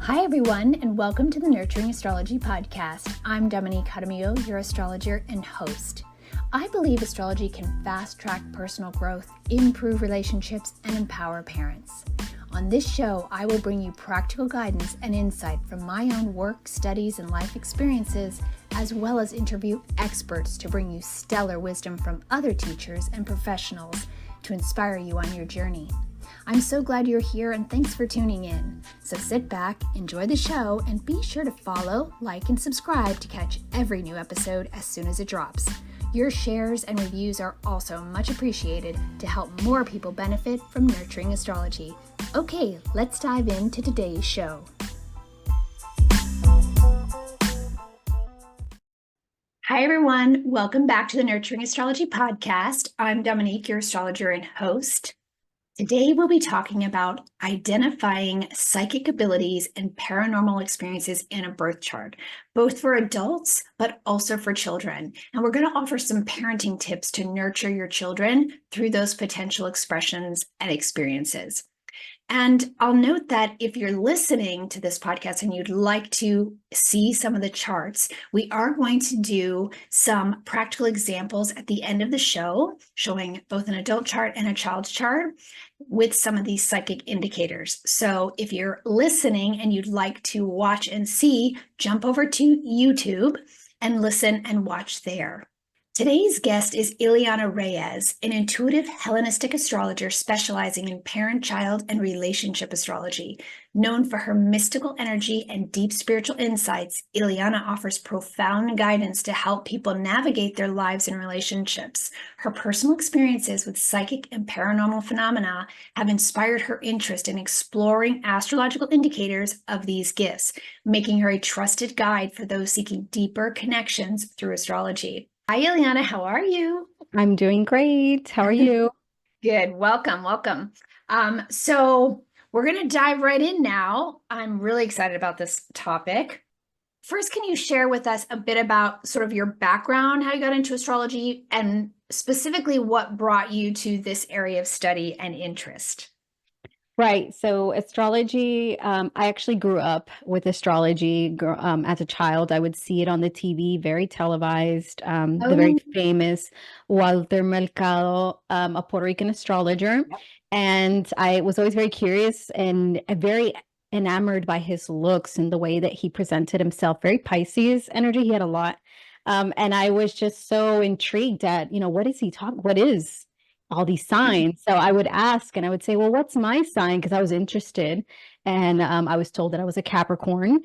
Hi, everyone, and welcome to the Nurturing Astrology podcast. I'm Dominique Jaramillo, your astrologer and host. I believe astrology can fast-track personal growth, improve relationships, and empower parents. On this show, I will bring you practical guidance and insight from my own work, studies, and life experiences, as well as interview experts to bring you stellar wisdom from other teachers and professionals to inspire you on your journey. I'm so glad you're here and thanks for tuning in. So sit back, enjoy the show, and be sure to follow, like, and subscribe to catch every new episode as soon as it drops. Your shares and reviews are also much appreciated to help more people benefit from nurturing astrology. Okay, let's dive into today's show. Hi, everyone. Welcome back to the Nurturing Astrology podcast. I'm Dominique, your astrologer and host. Today, we'll be talking about identifying psychic abilities and paranormal experiences in a birth chart, both for adults, but also for children. And we're going to offer some parenting tips to nurture your children through those potential expressions and experiences. And I'll note that if you're listening to this podcast and you'd like to see some of the charts, we are going to do some practical examples at the end of the show, showing both an adult chart and a child's chart with some of these psychic indicators. So if you're listening and you'd like to watch and see, jump over to YouTube and listen and watch there. Today's guest is Ileana Reyes, an intuitive Hellenistic astrologer specializing in parent-child and relationship astrology. Known for her mystical energy and deep spiritual insights, Ileana offers profound guidance to help people navigate their lives and relationships. Her personal experiences with psychic and paranormal phenomena have inspired her interest in exploring astrological indicators of these gifts, making her a trusted guide for those seeking deeper connections through astrology. Hi, Ileana. How are you? I'm doing great. How are you? Good. Welcome. So we're going to dive right in now. I'm really excited about this topic. First, can you share with us a bit about sort of your background, how you got into astrology, and specifically what brought you to this area of study and interest? Right. So astrology, I actually grew up with astrology as a child. I would see it on the TV, very televised. The very famous Walter Mercado, a Puerto Rican astrologer. Yep. And I was always very curious and very enamored by his looks and the way that he presented himself. Very Pisces energy. He had a lot. And I was just so intrigued at, what is he talking? What is all these signs? So I would ask and I would say, well, what's my sign? Because I was interested. And I was told that I was a Capricorn.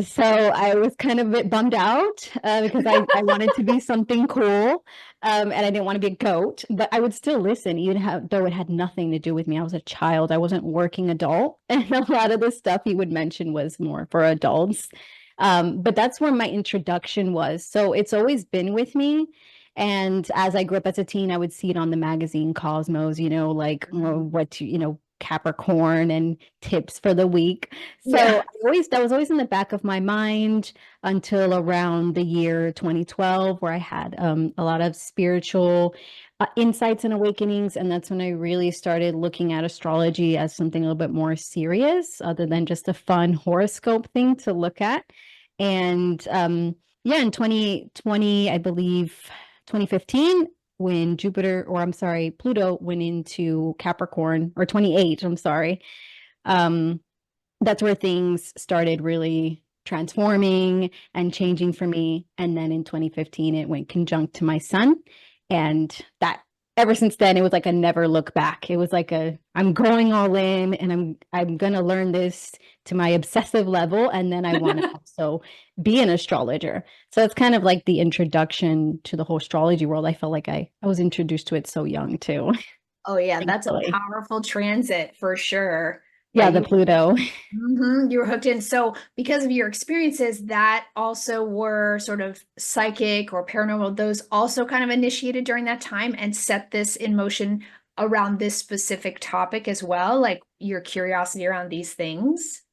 So I was kind of a bit bummed out because I wanted to be something cool and I didn't want to be a goat, but I would still listen, even though it had nothing to do with me. I was a child. I wasn't working adult. And a lot of the stuff he would mention was more for adults. But that's where my introduction was. So it's always been with me. And as I grew up as a teen, I would see it on the magazine Cosmos, Capricorn and tips for the week. So Yeah. that was always in the back of my mind until around the year 2012, where I had a lot of spiritual insights and awakenings. And that's when I really started looking at astrology as something a little bit more serious, other than just a fun horoscope thing to look at. And in 2020, I believe 2015, when Pluto went into Capricorn, or 28, I'm sorry. That's where things started really transforming and changing for me. And then in 2015, it went conjunct to my sun. And that ever since then, it was like a never look back. It was like I'm going all in and I'm going to learn this to my obsessive level. And then I want to also be an astrologer. So it's kind of like the introduction to the whole astrology world. I felt like I was introduced to it so young too. Oh, yeah. That's a Thankfully. powerful transit for sure. Yeah, the Pluto. You were hooked in. So because of your experiences that also were sort of psychic or paranormal, those also kind of initiated during that time and set this in motion around this specific topic as well, like your curiosity around these things.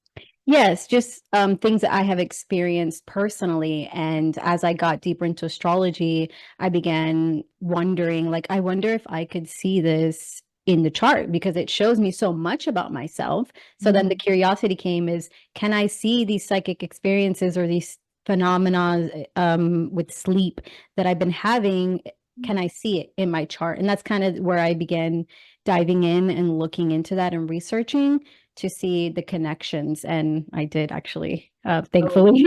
Yes, just things that I have experienced personally. And as I got deeper into astrology, I began wondering, like, I wonder if I could see this in the chart because it shows me so much about myself. So then the curiosity came is, can I see these psychic experiences or these phenomena with sleep that I've been having? Can I see it in my chart? And that's kind of where I began diving in and looking into that and researching to see the connections. And I did actually, Oh, thankfully,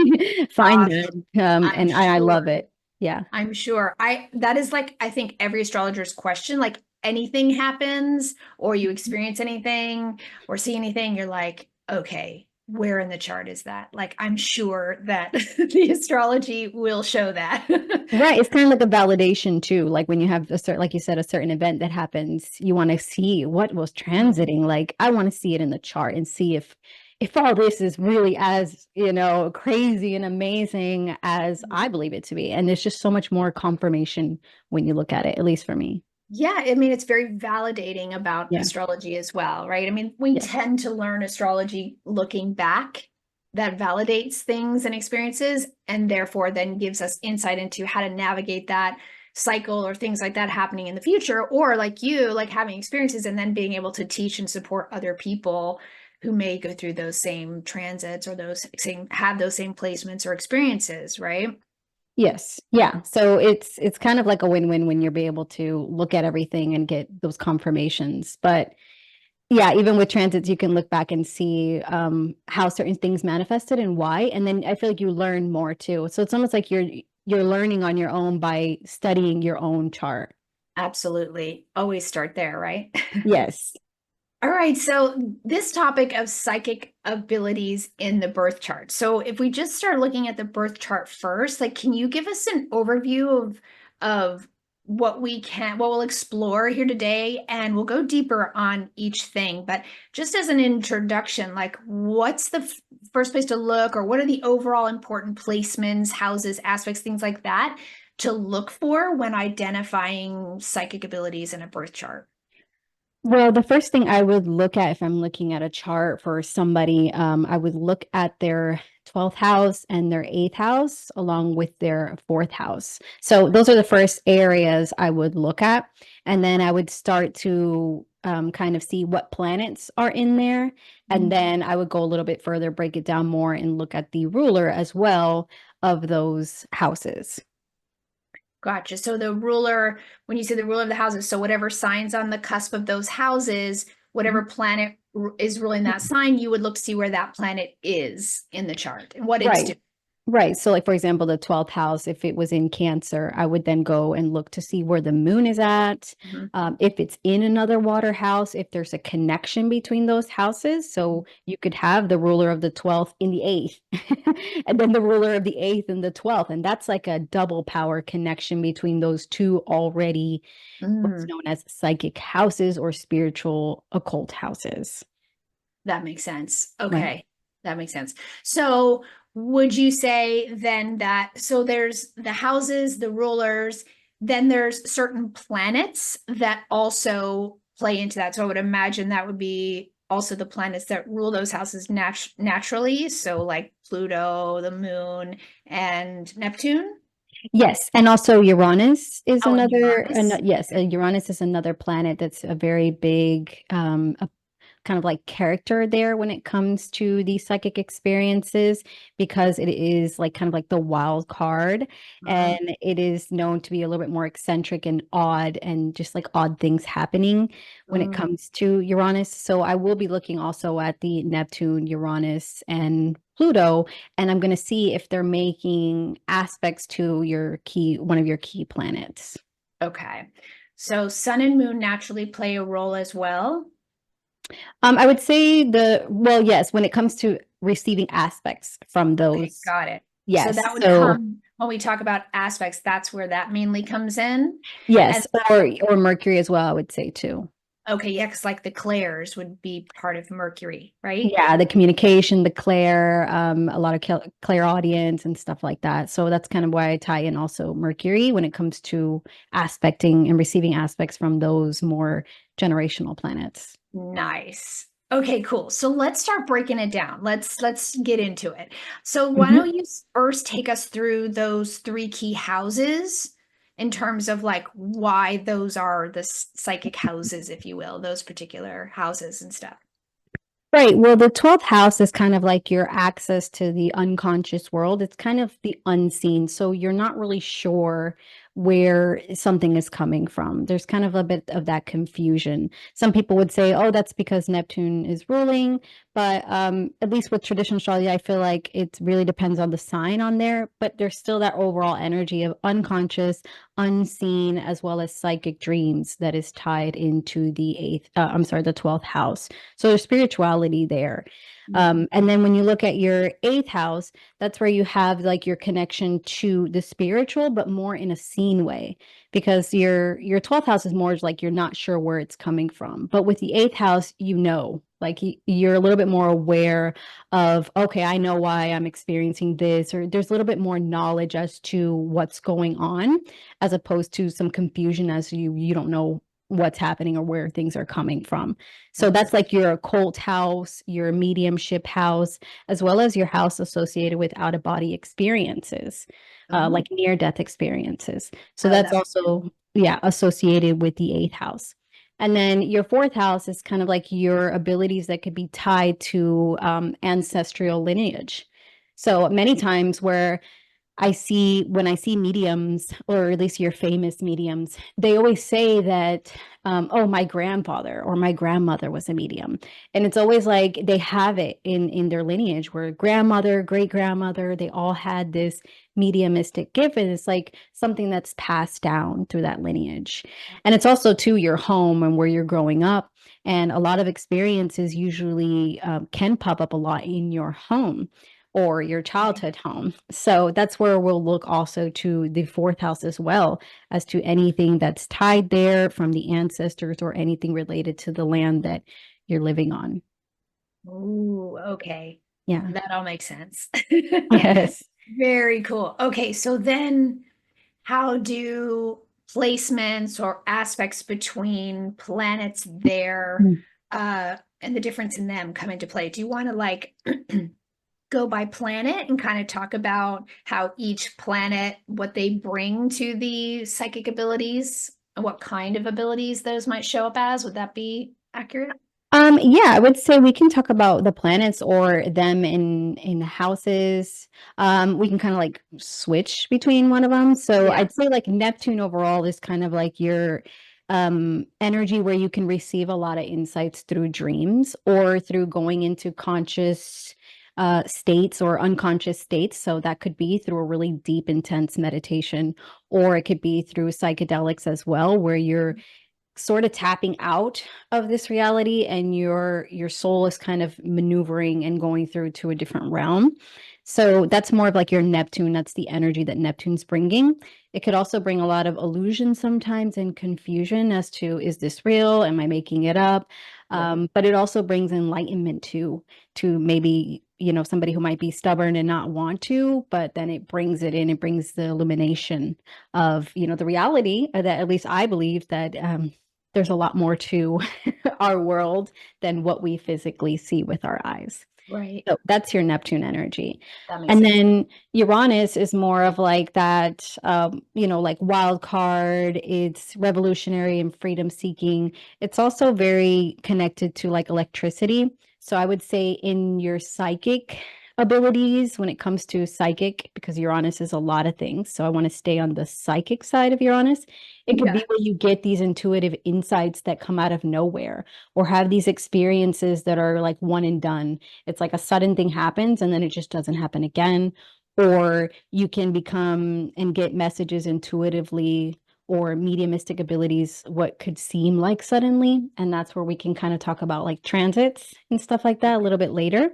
find gosh, it. I'm And I love sure. it. Yeah. I'm sure. That is like, I think every astrologer's question, like anything happens or you experience anything or see anything, you're like, okay, where in the chart is that? Like, I'm sure that the astrology will show that. Right. It's kind of like a validation too. Like when you have a certain, like you said, a certain event that happens, you want to see what was transiting. Like I want to see it in the chart and see if all this is really as, crazy and amazing as I believe it to be. And there's just so much more confirmation when you look at it, at least for me. Yeah, I mean, it's very validating about Yeah. astrology as well, right? I mean, we Yeah. tend to learn astrology looking back that validates things and experiences, and therefore then gives us insight into how to navigate that cycle or things like that happening in the future, or like you, like having experiences and then being able to teach and support other people who may go through those same transits or have those same placements or experiences, right? Yes. Yeah. So it's kind of like a win-win when you're be able to look at everything and get those confirmations. But yeah, even with transits, you can look back and see how certain things manifested and why. And then I feel like you learn more too. So it's almost like you're learning on your own by studying your own chart. Absolutely. Always start there, right? Yes. All right, so this topic of psychic abilities in the birth chart. So if we just start looking at the birth chart first, like can you give us an overview of what we'll explore here today, and we'll go deeper on each thing, but just as an introduction, like what's the first place to look, or what are the overall important placements, houses, aspects, things like that to look for when identifying psychic abilities in a birth chart? Well, the first thing I would look at if I'm looking at a chart for somebody, I would look at their 12th house and their 8th house, along with their 4th house. So those are the first areas I would look at. And then I would start to kind of see what planets are in there. And then I would go a little bit further, break it down more, and look at the ruler as well of those houses. Gotcha. So the ruler, when you say the ruler of the houses, so whatever signs on the cusp of those houses, whatever planet is ruling that sign, you would look to see where that planet is in the chart and what it's Right. doing. Right. So, like, for example, the 12th house, if it was in Cancer, I would then go and look to see where the moon is at. Mhm. If it's in another water house, if there's a connection between those houses. So, you could have the ruler of the 12th in the 8th, and then the ruler of the 8th in the 12th. And that's like a double power connection between those two already, what's Mm, known as psychic houses or spiritual occult houses. that makes sense. Right. Okay. That makes sense. So would you say then that, so there's the houses, the rulers, then there's certain planets that also play into that. So I would imagine that would be also the planets that rule those houses naturally. So like Pluto, the moon, and Neptune. Yes, and also Uranus is Oh, and another, Uranus. yes, Okay. Uranus is another planet that's a very big, kind of like character there when it comes to these psychic experiences because it is like kind of like the wild card Mhm. and it is known to be a little bit more eccentric and odd and just like odd things happening when it Mm, comes to Uranus. So I will be looking also at the Neptune, Uranus, and Pluto, and I'm going to see if they're making aspects to one of your key planets. okay. So sun and moon naturally play a role as well. I would say well, yes, when it comes to receiving aspects from Okay, those, got it. So yes. that would So come when we talk about aspects, that's where that mainly comes in. And yes, or Mercury as well, I would say too. okay, yeah, because like the clairs would be part of Mercury, right? Yeah, the communication, the clair, a lot of clairaudience and stuff like that. So that's kind of why I tie in also Mercury when it comes to aspecting and receiving aspects from those more generational planets. Nice. Okay, cool. So let's start breaking it down. Let's get into it. So why Mhm. don't you first take us through those three key houses in terms of like why those are the psychic houses, if you will, those particular houses and stuff. Right. Well, the 12th house is kind of like your access to the unconscious world. It's kind of the unseen. So you're not really sure where something is coming from. There's kind of a bit of that confusion. Some people would say, oh, that's because Neptune is ruling. But at least with traditional astrology, I feel like it really depends on the sign on there. But there's still that overall energy of unconscious, unseen, as well as psychic dreams that is tied into the 12th house. So there's spirituality there. And then when you look at your eighth house, that's where you have like your connection to the spiritual, but more in a seen way, because your 12th house is more like you're not sure where it's coming from. But with the eighth house, like you're a little bit more aware of, okay, I know why I'm experiencing this, or there's a little bit more knowledge as to what's going on, as opposed to some confusion as you don't know what's happening or where things are coming from. So that's like your occult house, your mediumship house, as well as your house associated with out of body experiences, like near death experiences. So that's also, yeah, associated with the eighth house. And then your fourth house is kind of like your abilities that could be tied to ancestral lineage. So many times where when I see mediums, or at least your famous mediums, they always say that, oh, my grandfather or my grandmother was a medium. And it's always like they have it in their lineage where grandmother, great grandmother, they all had this mediumistic gift. And it's like something that's passed down through that lineage. And it's also to your home and where you're growing up. And a lot of experiences usually can pop up a lot in your home or your childhood home. So that's where we'll look also to the fourth house as well, as to anything that's tied there from the ancestors or anything related to the land that you're living on. Oh, okay. Yeah. That all makes sense. Yes. Very cool. Okay, so then how do placements or aspects between planets there and the difference in them come into play? Do you want to like go by planet and kind of talk about how each planet, what they bring to the psychic abilities and what kind of abilities those might show up as? Would that be accurate? Yeah, I would say we can talk about the planets or them in houses. We can kind of like switch between one of them. So Yeah. I'd say like Neptune overall is kind of like your energy where you can receive a lot of insights through dreams or through going into conscious states or unconscious states. So that could be through a really deep, intense meditation, or it could be through psychedelics as well, where you're sort of tapping out of this reality and your soul is kind of maneuvering and going through to a different realm. So that's more of like your Neptune. That's the energy that Neptune's bringing. It could also bring a lot of illusion sometimes and confusion as to, is this real? Am I making it up? But it also brings enlightenment too, to maybe, somebody who might be stubborn and not want to, but then it brings it in, it brings the illumination of, the reality that at least I believe that there's a lot more to our world than what we physically see with our eyes. Right. So that's your Neptune energy. That makes And sense. then Uranus is more of like that, like wild card. It's revolutionary and freedom seeking. It's also very connected to like electricity. So I would say in your psychic abilities, when it comes to psychic, because Uranus is a lot of things. So I want to stay on the psychic side of Uranus. It could be where you get these intuitive insights that come out of nowhere or have these experiences that are like one and done. It's like a sudden thing happens and then it just doesn't happen again. Or you can become and get messages intuitively or mediumistic abilities, what could seem like suddenly. And that's where we can kind of talk about like transits and stuff like that a little bit later.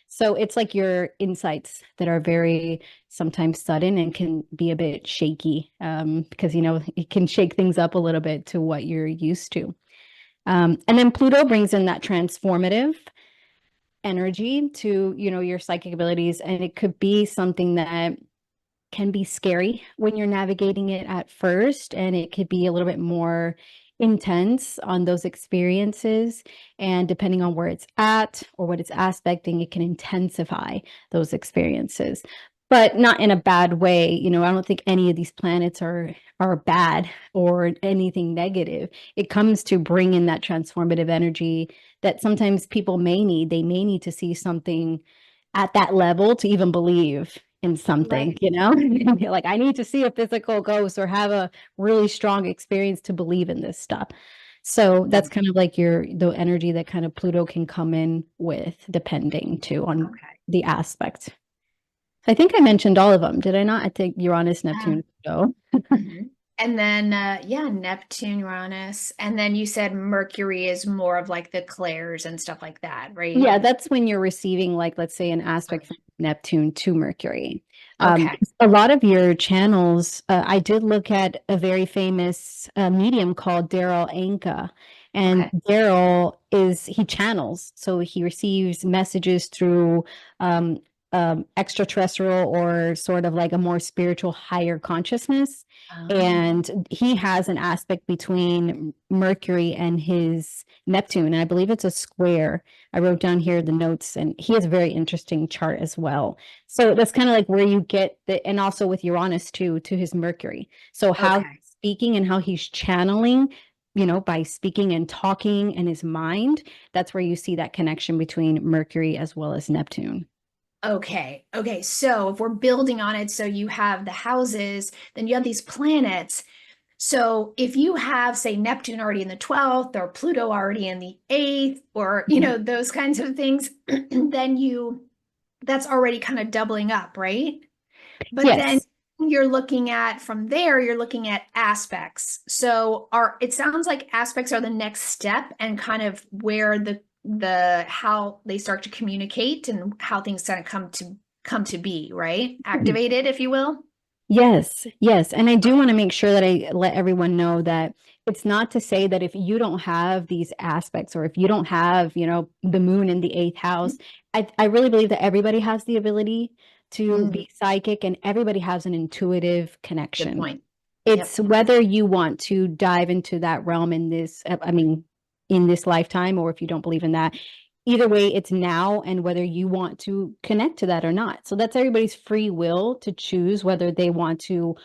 So it's like your insights that are very sometimes sudden and can be a bit shaky because, it can shake things up a little bit to what you're used to. And then Pluto brings in that transformative energy to, your psychic abilities. And it could be something that can be scary when you're navigating it at first, and it could be a little bit more intense on those experiences. And depending on where it's at or what it's aspecting, it can intensify those experiences. but not in a bad way. You know, I don't think any of these planets are bad or anything negative. It comes to bring in that transformative energy that sometimes people may need. They may need to see something at that level to even believe in something, Right. you know? Like I need to see a physical ghost or have a really strong experience to believe in this stuff. So Yeah. that's kind of like the energy that kind of Pluto can come in with, depending too on Okay. the aspect. I think I mentioned all of them, did I not? I think Uranus, Yeah. Neptune, Pluto. Mhm. And then, yeah, Neptune, Uranus. And then you said Mercury is more of like the clairs and stuff like that, right? Yeah, that's when you're receiving, like, let's say, an aspect Okay. from Neptune to Mercury. Okay. A lot of your channels, I did look at a very famous medium called Daryl Anka. And Okay. Daryl he channels. So he receives messages through um, extraterrestrial or sort of like a more spiritual, higher consciousness. Oh, And he has an aspect between Mercury and his Neptune. And I believe it's a square. I wrote down here the notes, and he has a very interesting chart as well. So that's kind of like where you get and also with Uranus too, to his Mercury. So how he's okay. speaking and how he's channeling, you know, by speaking and talking and his mind, that's where you see that connection between Mercury as well as Neptune. Okay. Okay. So if we're building on it, so you have the houses, then you have these planets. So if you have, say, Neptune already in the 12th or Pluto already in the 8th, or, Mhm. those kinds of things, then that's already kind of doubling up, right? But then Yes. you're looking at from there, you're looking at aspects. So it sounds like aspects are the next step and kind of where the how they start to communicate and how things kind of come to be, right? Activated, if you will. Yes, yes. And I do want to make sure that I let everyone know that it's not to say that if you don't have these aspects or if you don't have, you know, the moon in the eighth house, I really believe that everybody has the ability to Mm, be psychic and everybody has an intuitive good connection. point. Yep. It's whether you want to dive into that realm in this, I mean, in this lifetime, or if you don't believe in that. Either way, it's now and whether you want to connect to that or not. So that's everybody's free will to choose whether they want to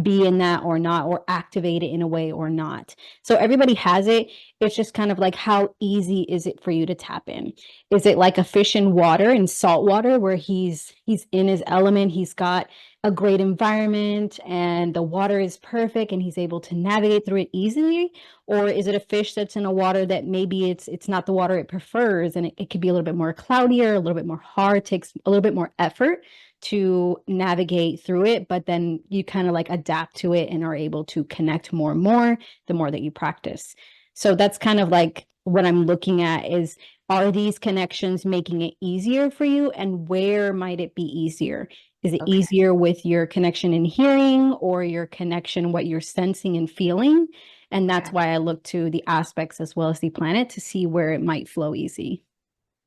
be in that or not, or activate it in a way or not. So everybody has it. It's just kind of like, how easy is it for you to tap in? Is it like a fish in water, in salt water, where he's in his element, he's got a great environment and the water is perfect and he's able to navigate through it easily? Or is it a fish that's in a water that maybe it's not the water it prefers, and it could be a little bit more cloudier, a little bit more hard, takes a little bit more effort to navigate through it, but then you kind of like adapt to it and are able to connect more and more the more that you practice. So that's kind of like what I'm looking at is, are these connections making it easier for you, and where might it be easier? Is it Okay. easier with your connection in hearing or your connection, what you're sensing and feeling? And that's Okay. why I look to the aspects as well as the planet to see where it might flow easy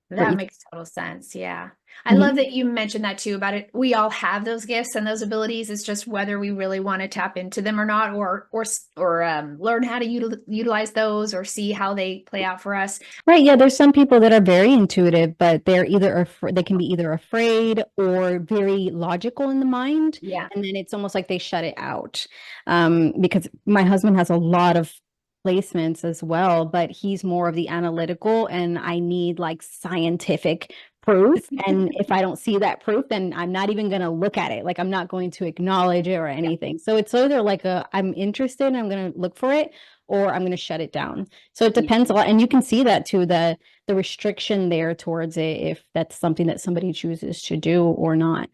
for That each. makes total sense. Yeah. I love Mhm. that you mentioned that too about it. We all have those gifts and those abilities. It's just whether we really want to tap into them or not, or learn how to utilize those or see how they play out for us. Right. Yeah. There's some people that are very intuitive, but they're either they can be either afraid or very logical in the mind. Yeah. And then it's almost like they shut it out. Because my husband has a lot of placements as well, but he's more of the analytical, and I need like scientific proof. And if I don't see that proof, then I'm not even going to look at it. Like I'm not going to acknowledge it or Yeah. anything. So it's either like I'm interested, I'm going to look for it, or I'm going to shut it down. So it depends a lot, and you can see that too, the restriction there towards it, if that's something that somebody chooses to do or not.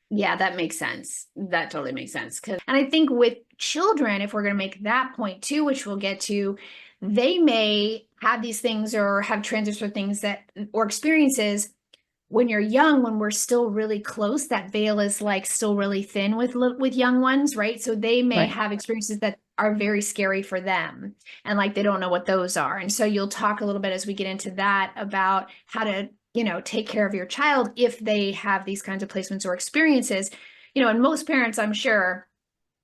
Yeah, that makes sense. That totally makes sense. And I think with children, if we're going to make that point too, which we'll get to, they may have these things or have transits or things or experiences when you're young, when we're still really close, that veil is like still really thin with young ones, right? So they may Right. have experiences that are very scary for them, and like they don't know what those are. And so you'll talk a little bit as we get into that about how to, take care of your child if they have these kinds of placements or experiences. And most parents, I'm sure,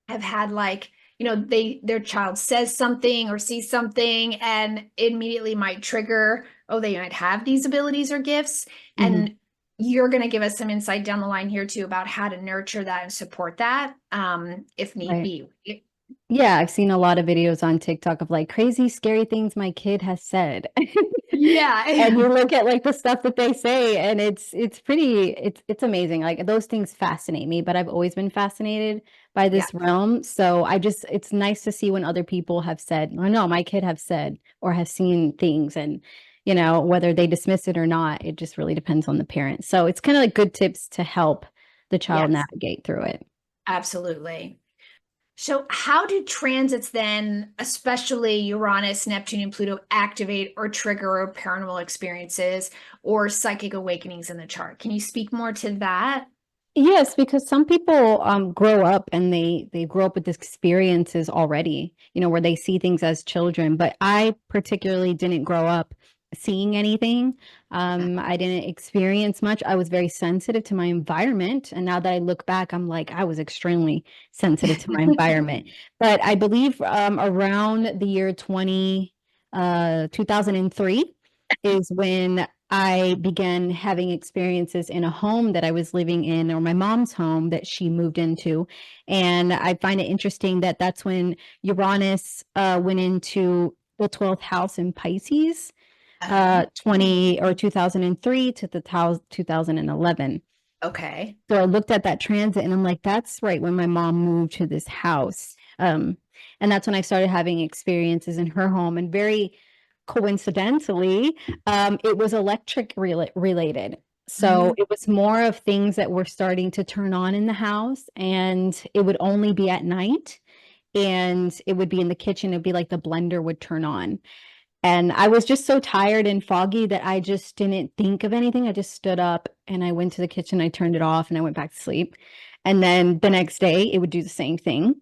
have had like, their child says something or sees something and immediately might trigger, oh, they might have these abilities or gifts. Mhm. And you're going to give us some insight down the line here too about how to nurture that and support that, if need Right. be. Yeah, I've seen a lot of videos on TikTok of like crazy, scary things my kid has said. And Yeah. you look at like the stuff that they say and it's pretty it's amazing. Like those things fascinate me, but I've always been fascinated by Yeah. this realm. So I just it's nice to see when other people have said, "Oh no, my kid have said or has seen things," and whether they dismiss it or not, it just really depends on the parent. So it's kind of like good tips to help the child Yes, navigate through it. absolutely. So, how do transits then, especially Uranus, Neptune, and Pluto, activate or trigger paranormal experiences or psychic awakenings in the chart? Can you speak more to that? Yes, because some people grow up and they grow up with these experiences already, where they see things as children. But I particularly didn't grow up seeing anything. I didn't experience much. I was very sensitive to my environment, and now that I look back, I'm like I was extremely sensitive to my environment. But I believe around the year 2003 is when I began having experiences in a home that I was living in, or my mom's home that she moved into. And I find it interesting that that's when Uranus went into the 12th house in Pisces, Oh, 20 or 2003 to the 2011. okay. So I looked at that transit and I'm like, that's right when my mom moved to this house. And that's when I started having experiences in her home. And very coincidentally, it was electric related. So Mm, it was more of things that were starting to turn on in the house, and it would only be at night. And it would be in the kitchen. It'd be like the blender would turn on. And I was just so tired and foggy that I just didn't think of anything. I just stood up and I went to the kitchen, I turned it off, and I went back to sleep. And then the next day, it would do the same thing.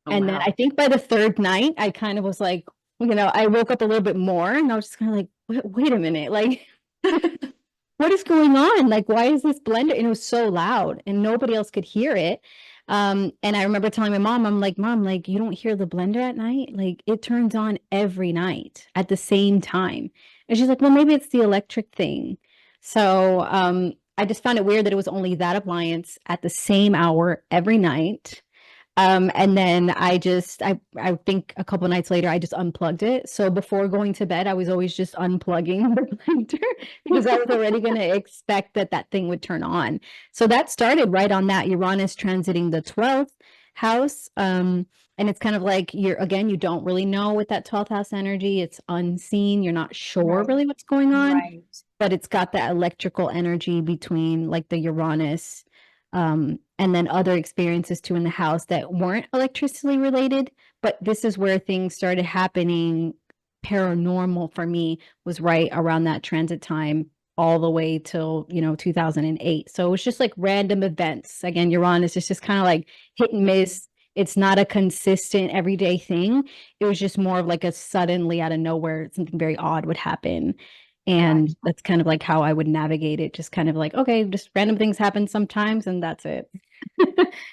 oh, And then I wow. think by the third night, I kind of was like, I woke up a little bit more and I was just kind of like, wait a minute, like, what is going on? Like, why is this blender? And it was so loud and nobody else could hear it. And I remember telling my mom, I'm like, Mom, like, you don't hear the blender at night? Like, it turns on every night at the same time. And she's like, well, maybe it's the electric thing. So I just found it weird that it was only that appliance at the same hour every night. And then I think a couple nights later, I just unplugged it. So before going to bed, I was always just unplugging the blender because I was already going to expect that that thing would turn on. So that started right on that Uranus transiting the 12th house. And it's kind of like you don't really know with that 12th house energy. It's unseen. You're not sure Right. really what's going on, Right. but it's got that electrical energy between like the Uranus, and then other experiences too in the house that weren't electricity related. But this is where things started happening paranormal for me, was right around that transit time all the way till 2008. So it was just like random events. Again, Uranus is just kind of like hit and miss. It's not a consistent everyday thing. It was just more of like a suddenly out of nowhere, something very odd would happen. And Gotcha. that's kind of like how I would navigate it. Just kind of like, okay, just random things happen sometimes, and that's it.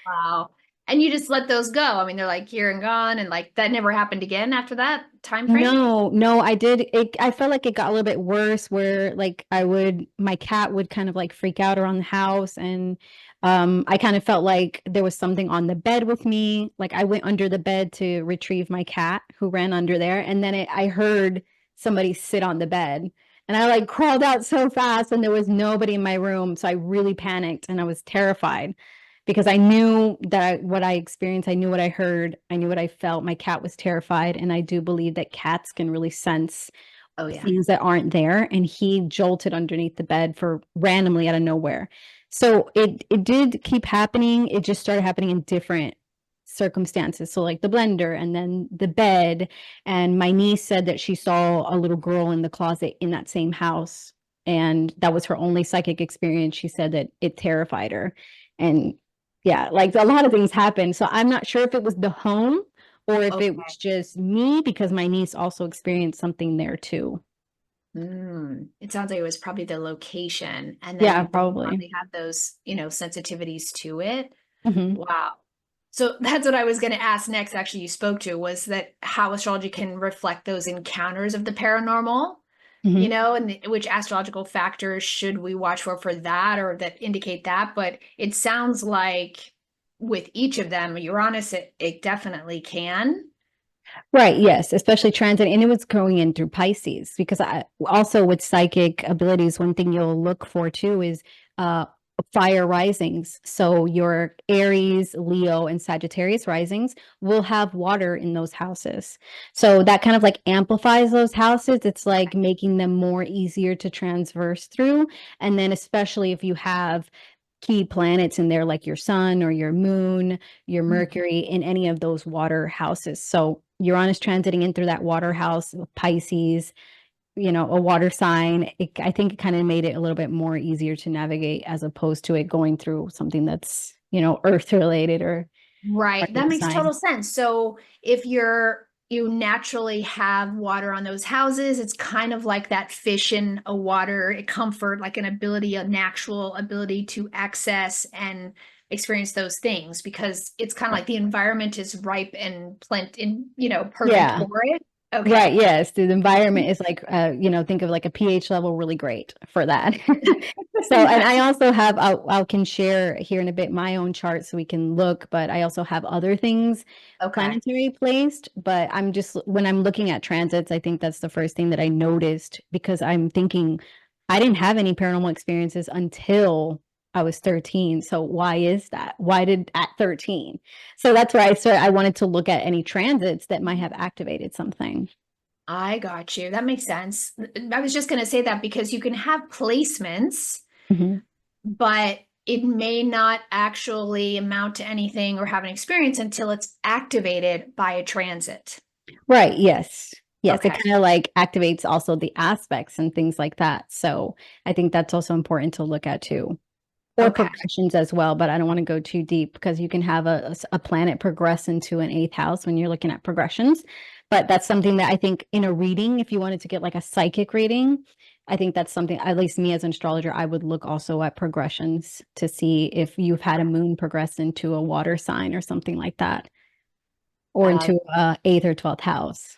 Wow. And you just let those go. I mean, they're like here and gone, and like that never happened again after that time frame. No, no, I felt like it got a little bit worse where like my cat would kind of like freak out around the house, and I kind of felt like there was something on the bed with me. Like I went under the bed to retrieve my cat who ran under there, and then I heard somebody sit on the bed. And I like crawled out so fast and there was nobody in my room. So I really panicked and I was terrified because I knew that what I experienced, I knew what I heard, I knew what I felt. My cat was terrified, and I do believe that cats can really sense Oh yeah. things that aren't there. And he jolted underneath the bed for randomly out of nowhere. So it did keep happening. It just started happening in different circumstances. So like the blender and then the bed. And my niece said that she saw a little girl in the closet in that same house. And that was her only psychic experience. She said that it terrified her. And yeah, like a lot of things happened. So I'm not sure if it was the home or if it Okay. was just me because my niece also experienced something there too. It sounds like it was probably the location, and then Yeah, you both probably. probably had those, sensitivities to it. Hmm. Wow. So that's what I was going to ask next. Actually, you spoke to was that how astrology can reflect those encounters of the paranormal. you Mhm. know, and which astrological factors should we watch for that or that indicate that? But it sounds like with each of them, Uranus, it definitely can. Right, yes, especially transit, and it was going in through Pisces because I also with psychic abilities, one thing you'll look for too is uh fire risings. So your Aries, Leo, and Sagittarius risings will have water in those houses. So that kind of like amplifies those houses. It's like making them more easier to transverse through. And then especially if you have key planets in there like your sun or your moon, your Mercury in any of those water houses. So Uranus transiting in through that water house, Pisces, a water sign. I think it kind of made it a little bit more easier to navigate as opposed to it going through something that's, earth related or Right. any That makes total sign. sense. So if you naturally have water on those houses, it's kind of like that fish in a water, a comfort, like an ability, a natural ability to access and experience those things because it's kind of like the environment is ripe and perfect Yeah. for it. Right. Okay. Yes. The environment is like, think of like a pH level really great for that. So, and I also have, I can share here in a bit my own chart so we can look, but I also have other things Okay. planetary placed. But when I'm looking at transits, I think that's the first thing that I noticed because I'm thinking I didn't have any paranormal experiences until I was 13. So why is that? Why did at 13? So that's where I wanted to look at any transits that might have activated something. I got you. That makes sense. I was just going to say that because you can have placements, Mhm. but it may not actually amount to anything or have an experience until it's activated by a transit. Right. Yes. Yes. It Okay. kind of like activates also the aspects and things like that. So I think that's also important to look at too. Or Okay. progressions as well, but I don't want to go too deep because you can have a planet progress into an eighth house when you're looking at progressions. But that's something that I think in a reading, if you wanted to get like a psychic reading, I think that's something, at least me as an astrologer, I would look also at progressions to see if you've had a moon progress into a water sign or something like that, or Um, into eighth or 12th house.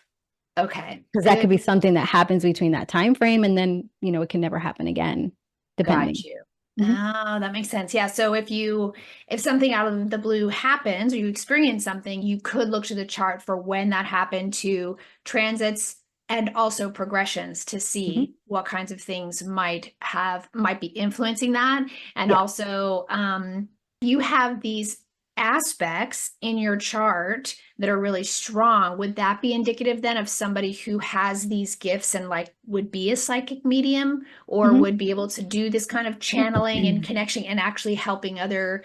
okay. Because that Good. could be something that happens between that time frame and then, it can never happen again, Got depending. you. Mhm. Oh, that makes sense. Yeah. So if something out of the blue happens or you experience something, you could look to the chart for when that happened to transits and also progressions to Mhm. see what kinds of things might be influencing that. And Yeah. also, you have these aspects in your chart that are really strong. Would that be indicative then of somebody who has these gifts and like would be a psychic medium? Or Mhm. would be able to do this kind of channeling and connection and actually helping other,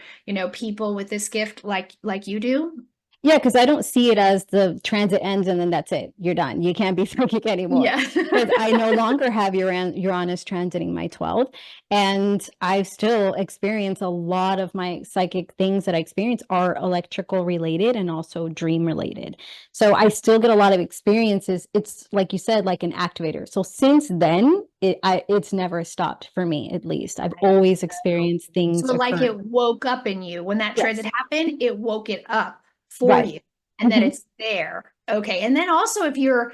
people with this gift like you do? Yeah, because I don't see it as the transit ends and then that's it. You're done. You can't be psychic anymore. Yeah. Because I no longer have Uranus transiting my 12th. And I still experience a lot of my psychic things that I experience are electrical related and also dream related. So I still get a lot of experiences. It's like you said, like an activator. So since then, it's never stopped for me, at least. I've always experienced things So like occurring. it woke up in you when that transit Yes. happened, it woke it up for Right. you and that Mhm. it's there. Okay. And then also if you're,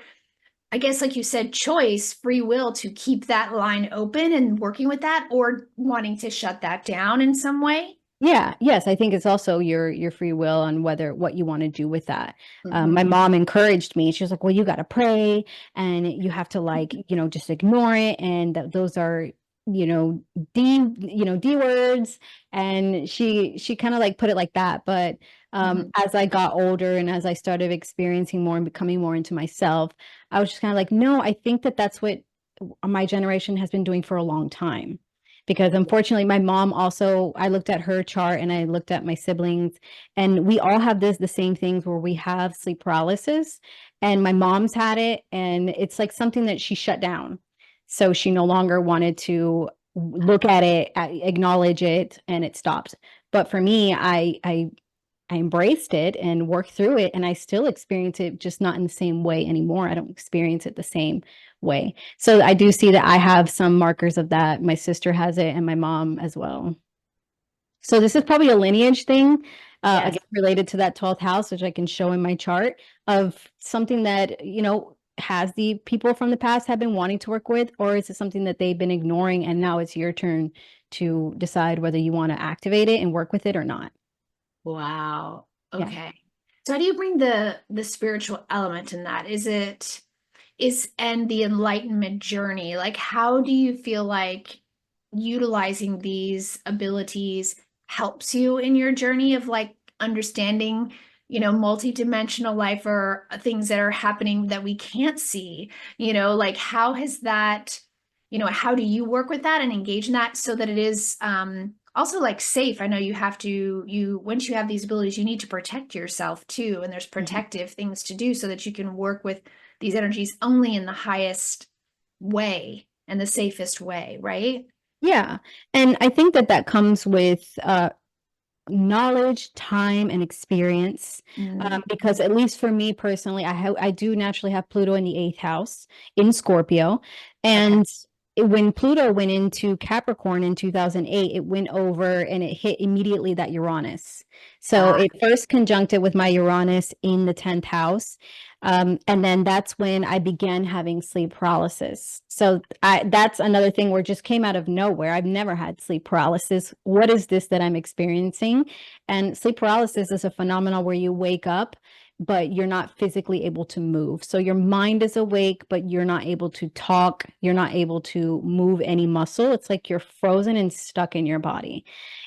I guess, like you said, choice, free will to keep that line open and working with that or wanting to shut that down in some way. Yeah, yes, I think it's also your free will on whether what you want to do with that. My Mhm. mom encouraged me. She was like, "Well, you got to pray, and you have to like, just ignore it, and those are, you know, D words." And she kind of like put it like that. But Mhm. as I got older and as I started experiencing more and becoming more into myself, I was just kind of like, no, I think that that's what my generation has been doing for a long time because unfortunately my mom also I looked at her chart and I looked at my siblings and we all have the same things where we have sleep paralysis and my mom's had it and it's like something that she shut down. So she no longer wanted to look at it, acknowledge it and it stopped. But for me, I embraced it and worked through it, and I still experience it, just not in the same way anymore. I don't experience it the same way. So I do see that I have some markers of that. My sister has it, and my mom as well. So this is probably a lineage thing, Yes. again, related to that 12th house, which I can show in my chart of something that, has the people from the past have been wanting to work with, or is it something that they've been ignoring and now it's your turn to decide whether you want to activate it and work with it or not? Wow. Yeah. Okay. So how do you bring the spiritual element in that? And the enlightenment journey, like how do you feel like utilizing these abilities helps you in your journey of like understanding, multidimensional life or things that are happening that we can't see, like how has that, how do you work with that and engage in that so that it is also like safe? I know you once you have these abilities, you need to protect yourself too, and there's Mhm. protective things to do so that you can work with these energies only in the highest way and the safest way, right? Yeah. And I think that that comes with knowledge, time, and experience. Mm, Because at least for me personally, I do naturally have Pluto in the eighth house in Scorpio, okay. and when Pluto went into Capricorn in 2008, it went over and it hit immediately that Uranus. So Ah, it first conjuncted with my Uranus in the 10th house. And then that's when I began having sleep paralysis. So that's another thing where it just came out of nowhere. I've never had sleep paralysis. What is this that I'm experiencing? And sleep paralysis is a phenomenon where you wake up, but you're not physically able to move. So your mind is awake, but you're not able to talk. You're not able to move any muscle. It's like you're frozen and stuck in your body.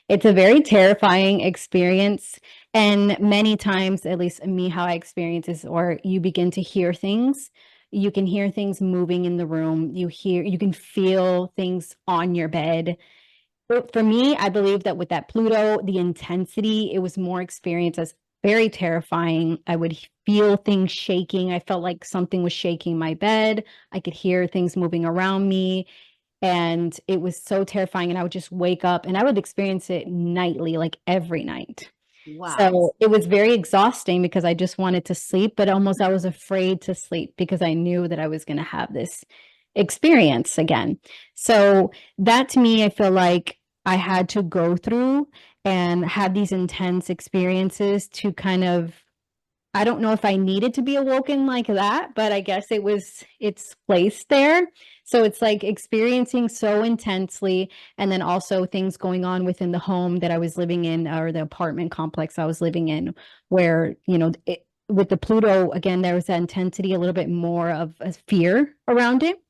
It's a very terrifying experience. And many times, at least me, how I experience is, or you begin to hear things. You can hear things moving in the room. You can feel things on your bed. But for me, I believe that with that Pluto, the intensity, it was more experienced as very terrifying. I would feel things shaking. I felt like something was shaking my bed. I could hear things moving around me. And it was so terrifying. And I would just wake up and I would experience it nightly, like every night. wow. So it was very exhausting because I just wanted to sleep, but almost I was afraid to sleep because I knew that I was going to have this experience again. So that to me, I feel like I had to go through and have these intense experiences to kind of, I don't know if I needed to be awoken like that, but I guess it's placed there. So it's like experiencing so intensely, and then also things going on within the home that I was living in or the apartment complex I was living in, where, with the Pluto, again, there was that intensity, a little bit more of a fear around it.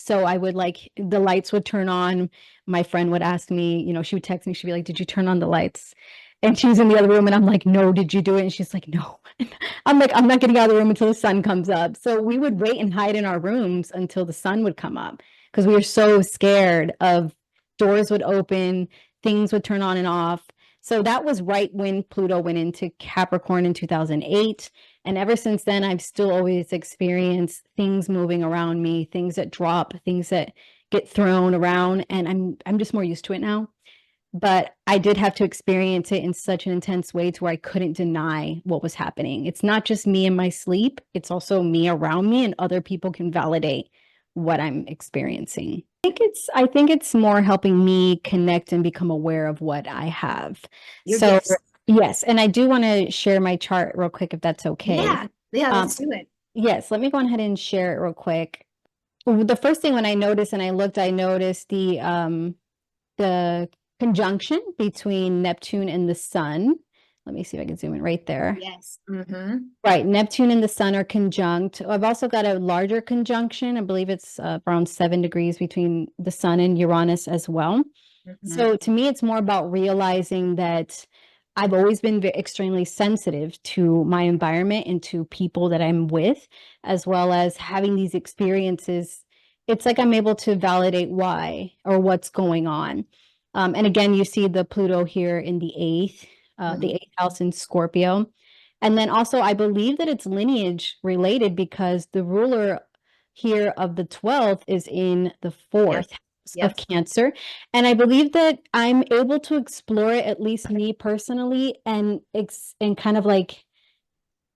So I would like the lights would turn on. My friend would ask me, she would text me, she'd be like, "Did you turn on the lights?" And she was in the other room and I'm like, "No, did you do it?" And she's like, "No." I'm like, "I'm not getting out of the room until the sun comes up." So we would wait and hide in our rooms until the sun would come up because we were so scared of doors would open, things would turn on and off. So that was right when Pluto went into Capricorn in 2008. And ever since then, I've still always experienced things moving around me, things that drop, things that get thrown around, and I'm just more used to it now. But I did have to experience it in such an intense way to where I couldn't deny what was happening. It's not just me in my sleep, it's also me around me, and other people can validate what I'm experiencing. I think it's more helping me connect and become aware of what I have. Your So gifts. yes, and I do want to share my chart real quick if that's okay. Yeah. Yeah, Um, let's do it. yes, let me go ahead and share it real quick. The first thing when I noticed and I looked, I noticed the conjunction between Neptune and the sun. Let me see if I can zoom in right there. Yes. Mm-hmm. Right, Neptune and the sun are conjunct. I've also got a larger conjunction. I believe it's around 7 degrees between the sun and Uranus as well. Mm-hmm. So to me, it's more about realizing that I've always been extremely sensitive to my environment and to people that I'm with, as well as having these experiences. It's like I'm able to validate why or what's going on. And again, you see the Pluto here in Mm-hmm. the eighth house in Scorpio. And then also, I believe that it's lineage related because the ruler here of the 12th is in the Yep. fourth house of Yep. Cancer. And I believe that I'm able to explore it, at least me personally, and kind of like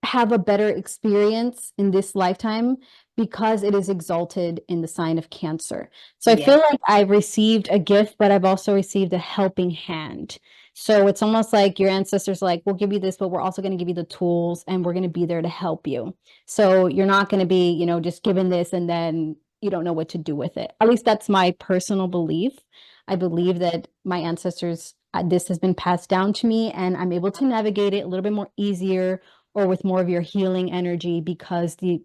have a better experience in this lifetime because it is exalted in the sign of Cancer. So I Yes. feel like I've received a gift, but I've also received a helping hand. So it's almost like your ancestors are like, we'll give you this, but we're also going to give you the tools and we're going to be there to help you. So you're not going to be, just given this and then you don't know what to do with it. At least that's my personal belief. I believe that my ancestors, this has been passed down to me and I'm able to navigate it a little bit more easier or with more of your healing energy because the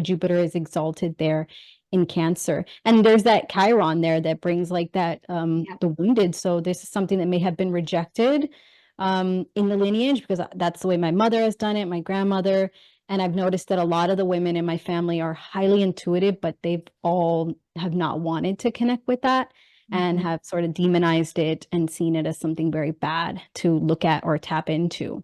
Jupiter is exalted there in Cancer. And there's that Chiron there that brings like that Yeah. the wounded. So this is something that may have been rejected in the lineage because that's the way my mother has done it, my grandmother. And I've noticed that a lot of the women in my family are highly intuitive, but they've all have not wanted to connect with that and Mhm. have sort of demonized it and seen it as something very bad to look at or tap into.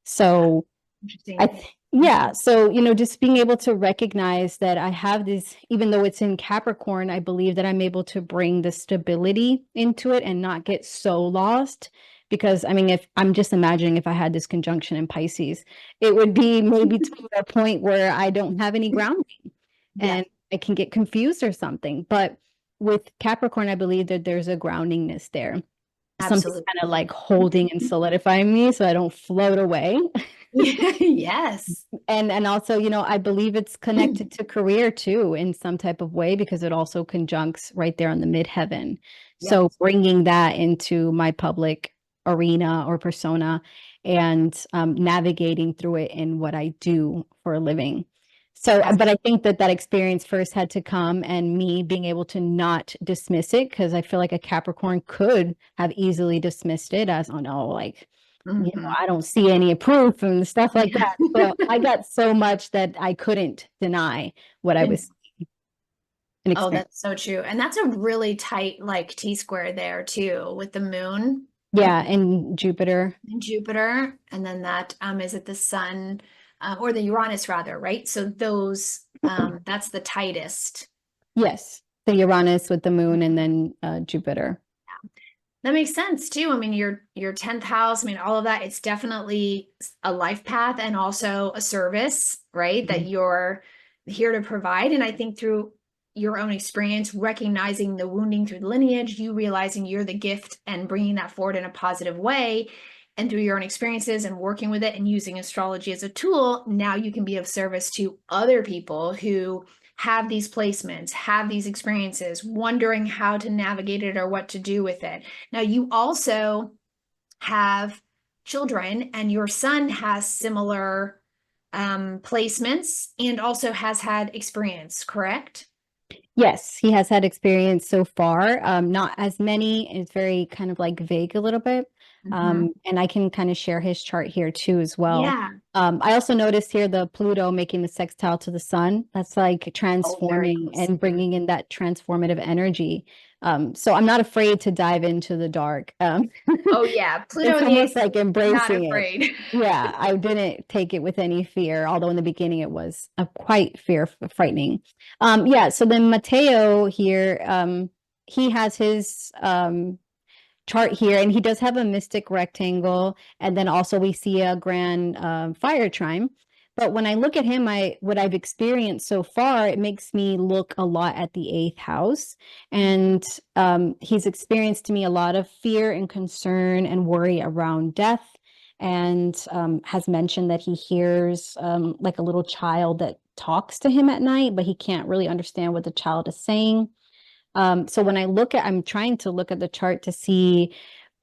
So Interesting. yeah, so just being able to recognize that I have this, even though it's in Capricorn, I believe that I'm able to bring the stability into it and not get so lost. Because I mean, if I'm just imagining if I had this conjunction in Pisces, it would be maybe to a point where I don't have any grounding Yeah, and I can get confused or something. But with Capricorn, I believe that there's a groundingness there, something absolutely. kind of like holding and solidifying me so I don't float away. Yes. And also, I believe it's connected to career too in some type of way because it also conjuncts right there on the midheaven. Yep. So bringing that into my public arena or persona and navigating through it in what I do for a living. So, That's but I think that experience first had to come and me being able to not dismiss it because I feel like a Capricorn could have easily dismissed it as, oh no, like mhm. I don't see any proof and stuff like Yeah. that. So I got so much that I couldn't deny what I was and Oh, experience. that's so true. And that's a really tight like T-square there too with the moon Yeah, and Jupiter. and Jupiter. And then that is it the sun or the Uranus rather, right? So those that's the tightest. Yes, the Uranus with the moon and then Jupiter. That makes sense too. I mean, your 10th house, I mean, all of that, it's definitely a life path and also a service, right? That Mhm. you're here to provide. And I think through your own experience, recognizing the wounding through the lineage, you realizing you're the gift and bringing that forward in a positive way. And through your own experiences and working with it and using astrology as a tool, now you can be of service to other people who have these placements, have these experiences, wondering how to navigate it or what to do with it. Now, you also have children, and your son has similar placements and also has had experience, correct? Yes, he has had experience so far. Not as many. It's very kind of like vague a little bit. Mm-hmm. And I can kind of share his chart here too as well. Yeah. I also noticed here the Pluto making the sextile to the sun. That's like Oh, very transforming close. and bringing in that transformative energy. So I'm not afraid to dive into the dark. Oh, yeah. Pluto It's in the almost eighth, like not embracing it. afraid. Yeah, I didn't take it with any fear, although in the beginning it was quite frightening. Yeah, so then Mateo here, he has his chart here, and he does have a mystic rectangle, and then also we see a grand fire trine. But when I look at him, what I've experienced so far, it makes me look a lot at the eighth house, and he's experienced to me a lot of fear and concern and worry around death, and has mentioned that he hears like a little child that talks to him at night, but he can't really understand what the child is saying. So when I'm trying to look at the chart to see,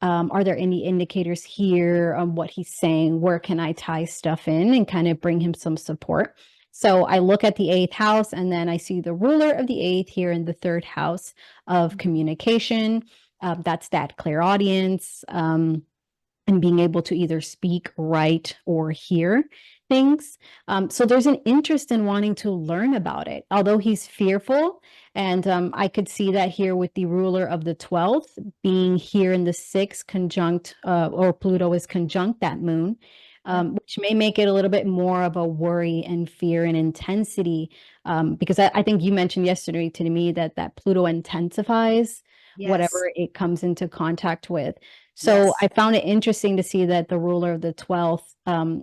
are there any indicators here on what he's saying? Where can I tie stuff in and kind of bring him some support? So I look at the eighth house and then I see the ruler of the eighth here in the third house of communication. That's that clairaudience. And being able to either speak, write, or hear things. So there's an interest in wanting to learn about it, although he's fearful. And I could see that here with the ruler of the 12th being here in the sixth conjunct, or Pluto is conjunct that moon. Yep. Which may make it a little bit more of a worry and fear and intensity. Because I think you mentioned yesterday to me that Pluto intensifies Yes. whatever it comes into contact with. So Yes. I found it interesting to see that the ruler of the 12th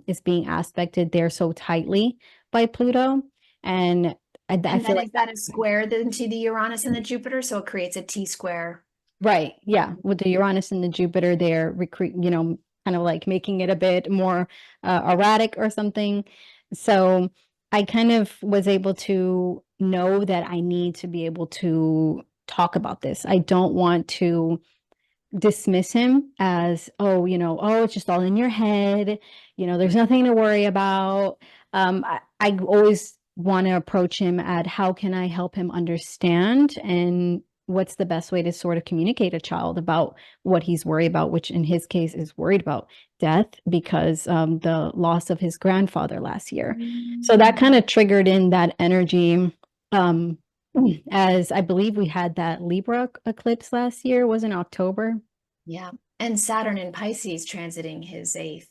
is being aspected there so tightly by Pluto. And I And feel then like is that a square then to the Uranus and the Jupiter? So it creates a T square. Right. Yeah. With the Uranus and the Jupiter, they're kind of like making it a bit more erratic or something. So I kind of was able to know that I need to be able to talk about this. I don't want to dismiss him as, oh, oh, it's just all in your head. There's nothing to worry about. I always want to approach him at how can I help him understand and what's the best way to sort of communicate a child about what he's worried about, which in his case is worried about death because the loss of his grandfather last year. So that Mm. kind of triggered in that energy. Um, as I believe we had that Libra eclipse last year, was in October. Yeah. And Saturn in Pisces transiting his eighth.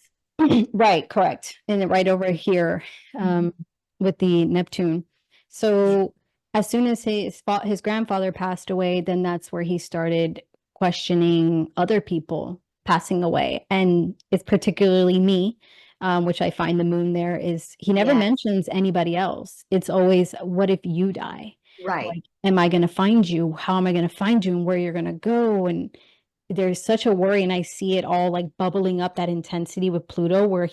Right, correct. And then right over here Mhm. with the Neptune. Yeah. So as soon as his grandfather passed away, then that's where he started questioning other people passing away. And it's particularly me, which I find the moon there is he never Yes. mentions anybody else. It's always, what if you die? Right. Like, am I going to find you? How am I going to find you and where you're going to go? And there's such a worry, and I see it all like bubbling up, that intensity with Pluto where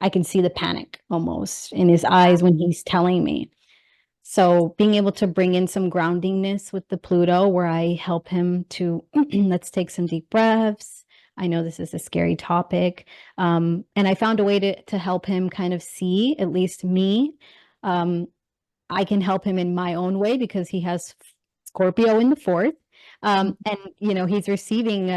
I can see the panic almost in his Yeah. eyes when he's telling me. So being able to bring in some groundingness with the Pluto where I help him to let's take some deep breaths. I know this is a scary topic. And I found a way to help him kind of see, at least me. Um, I can help him in my own way because he has Scorpio in the fourth. And he's receiving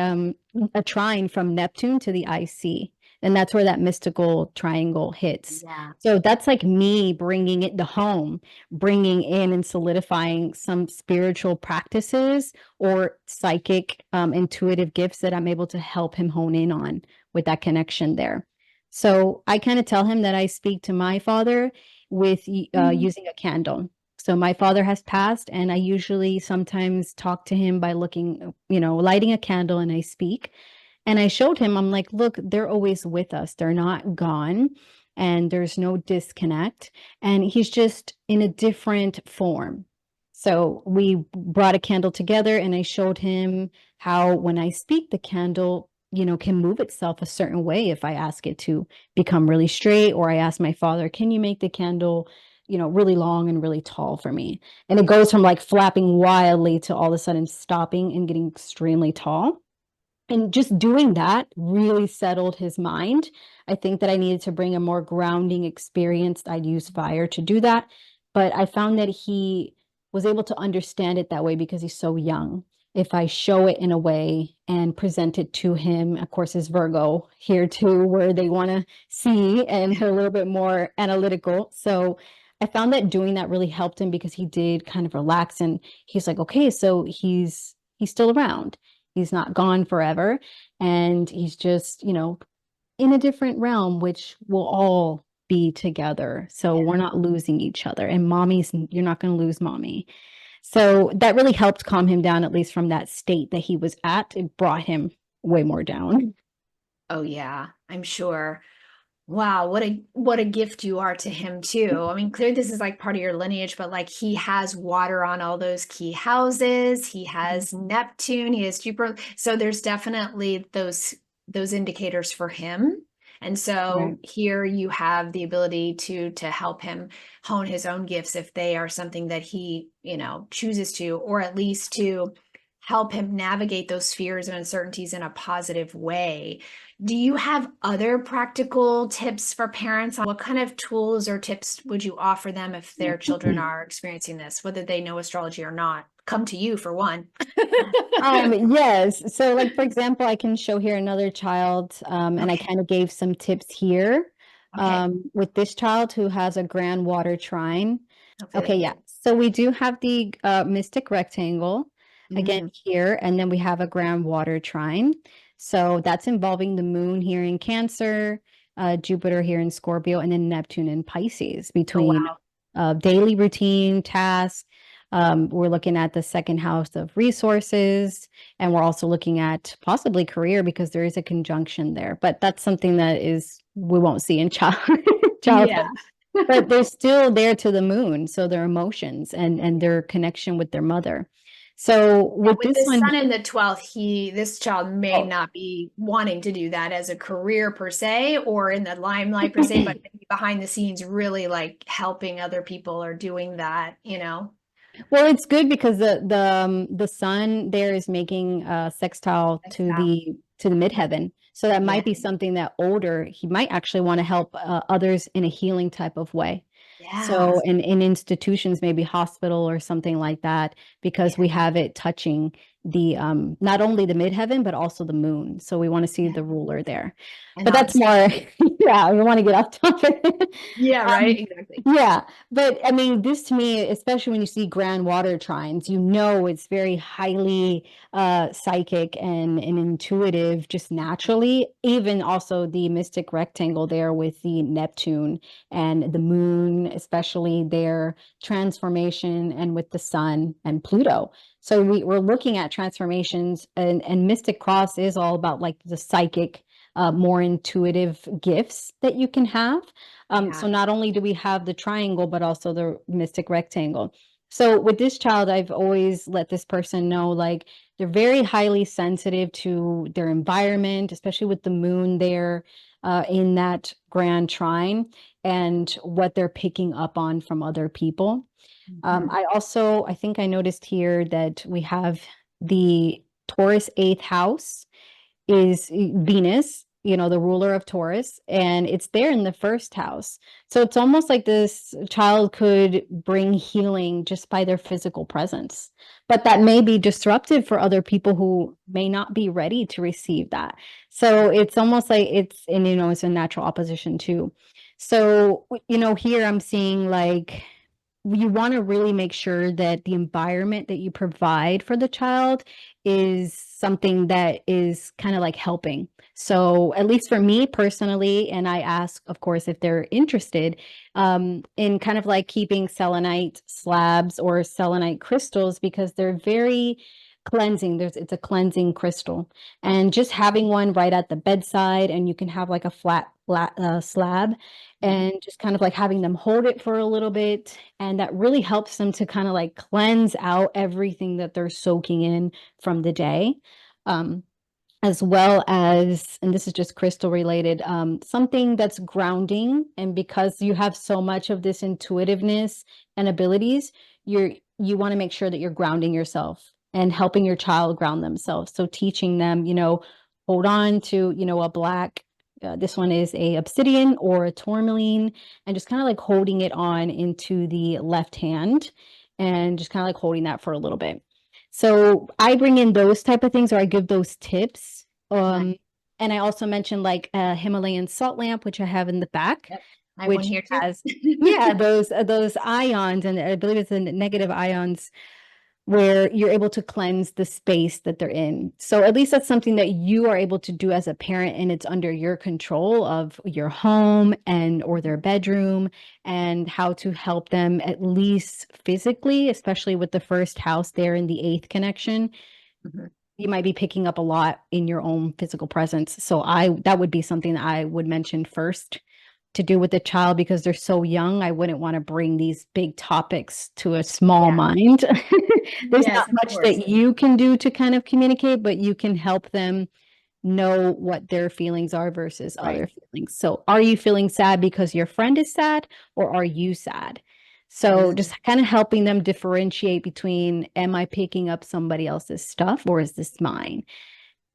a trine from Neptune to the IC. And that's where that mystical triangle hits. Yeah. So that's like me bringing it to home, bringing in and solidifying some spiritual practices or psychic, intuitive gifts that I'm able to help him hone in on with that connection there. So I kind of tell him that I speak to my father with Mhm. using a candle. So my father has passed, and I usually sometimes talk to him by looking, lighting a candle, and I speak. And I showed him, I'm like, look, they're always with us. They're not gone, and there's no disconnect. And he's just in a different form. So we brought a candle together, and I showed him how when I speak, the candle, can move itself a certain way if I ask it to become really straight, or I ask my father, can you make the candle, really long and really tall for me? And it goes from like flapping wildly to all of a sudden stopping and getting extremely tall. And just doing that really settled his mind. I think that I needed to bring a more grounding experience. I'd use fire to do that. But I found that he was able to understand it that way because he's so young. If I show it in a way and present it to him, of course, is Virgo here too, where they want to see and a little bit more analytical. So I found that doing that really helped him because he did kind of relax, and he's like, okay, so he's still around. He's not gone forever. And he's just, in a different realm, which will all be together. So Yeah. we're not losing each other. And you're not going to lose mommy. So that really helped calm him down, at least from that state that he was at. It brought him way more down. Oh yeah, I'm sure. Wow, what a gift you are to him too. I mean, clearly this is like part of your lineage, but like he has water on all those key houses. He has Neptune, he has Jupiter. So there's definitely those indicators for him. And Right. so here you have the ability to help him hone his own gifts if they are something that he, chooses to, or at least to help him navigate those fears and uncertainties in a positive way. Do you have other practical tips for parents on what kind of tools or tips would you offer them if their children are experiencing this, whether they know astrology or not? Come to you for one. Yes. So, like, for example, I can show here another child, and I Okay. kind of gave some tips here Okay. with this child who has a grand water trine. Okay, Okay. yeah. So we do have the mystic rectangle again Mm, here, and then we have a grand water trine. So that's involving the moon here in Cancer, Jupiter here in Scorpio, and then Neptune in Pisces oh between wow. daily routine tasks. We're looking at the second house of resources, and we're also looking at possibly career because there is a conjunction there. But that's something that is we won't see in childhood. Yeah. But they're still there to the moon, so their emotions and Yeah. their connection with their mother. So Now, with with this the one, sun in the 12th, this child may oh, not be wanting to do that as a career per se, or in the limelight per se, but maybe behind the scenes, really like helping other people or doing that, you know? well, it's good because the sun there is making a sextile to Wow. the midheaven. So that Yeah. might be something that older he might actually want to help others in a healing type of way. Yeah. So in institutions, maybe hospital or something like that, because Yeah. we have it touching the not only the midheaven but also the moon. So we want to see Yeah. the ruler there. And But that's obviously, more, yeah, we want to get off topic. yeah, right. Um, Exactly. yeah, but I mean, this to me, especially when you see grand water trines, you know it's very highly psychic and intuitive just naturally. Even also the mystic rectangle there with the Neptune and the moon, especially their transformation, and with the sun and Pluto. So we're looking at transformations, and Mystic Cross is all about like the psychic, more intuitive gifts that you can have. Yeah. So not only do we have the triangle, but also the mystic rectangle. So with this child, I've always let this person know like they're very highly sensitive to their environment, especially with the moon there in that grand trine and what they're picking up on from other people. Mhm. I think I noticed here that we have the Taurus eighth house is Venus, the ruler of Taurus, and it's there in the first house. So it's almost like this child could bring healing just by their physical presence. But that may be disruptive for other people who may not be ready to receive that. So it's almost like it's a natural opposition too. So, here I'm seeing like you want to really make sure that the environment that you provide for the child is something that is kind of like helping. So, at least for me personally, and I ask, of course, if they're interested in kind of like keeping selenite slabs or selenite crystals because they're very cleansing. It's a cleansing crystal, and just having one right at the bedside, and you can have like a flat slab, Mhm. and just kind of like having them hold it for a little bit, and that really helps them to kind of like cleanse out everything that they're soaking in from the day. Um, as well as, and this is just crystal related, something that's grounding. And because you have so much of this intuitiveness and abilities, you want to make sure that you're grounding yourself and helping your child ground themselves. So teaching them, hold on to, a black, this one is a obsidian or a tourmaline, and just kind of like holding it on into the left hand and just kind of like holding that for a little bit. So I bring in those type of things, or I give those tips. Nice. And I also mentioned like a Himalayan salt lamp, which I have in the back, Yep. I have one which here too. has, yeah, those ions, and I believe it's the negative ions where you're able to cleanse the space that they're in. So at least that's something that you are able to do as a parent, and it's under your control of your home and or their bedroom, and how to help them at least physically, especially with the first house there in the eighth connection. Mhm. You might be picking up a lot in your own physical presence. So that would be something that I would mention first to do with the child, because they're so young. I wouldn't want to bring these big topics to a small Yeah. mind. There's Yes, not of much course. that you can do to kind of communicate, but you can help them know what their feelings are versus Right. other feelings. So, are you feeling sad because your friend is sad, or are you sad? So, Mm. just kind of helping them differentiate between, am I picking up somebody else's stuff or is this mine?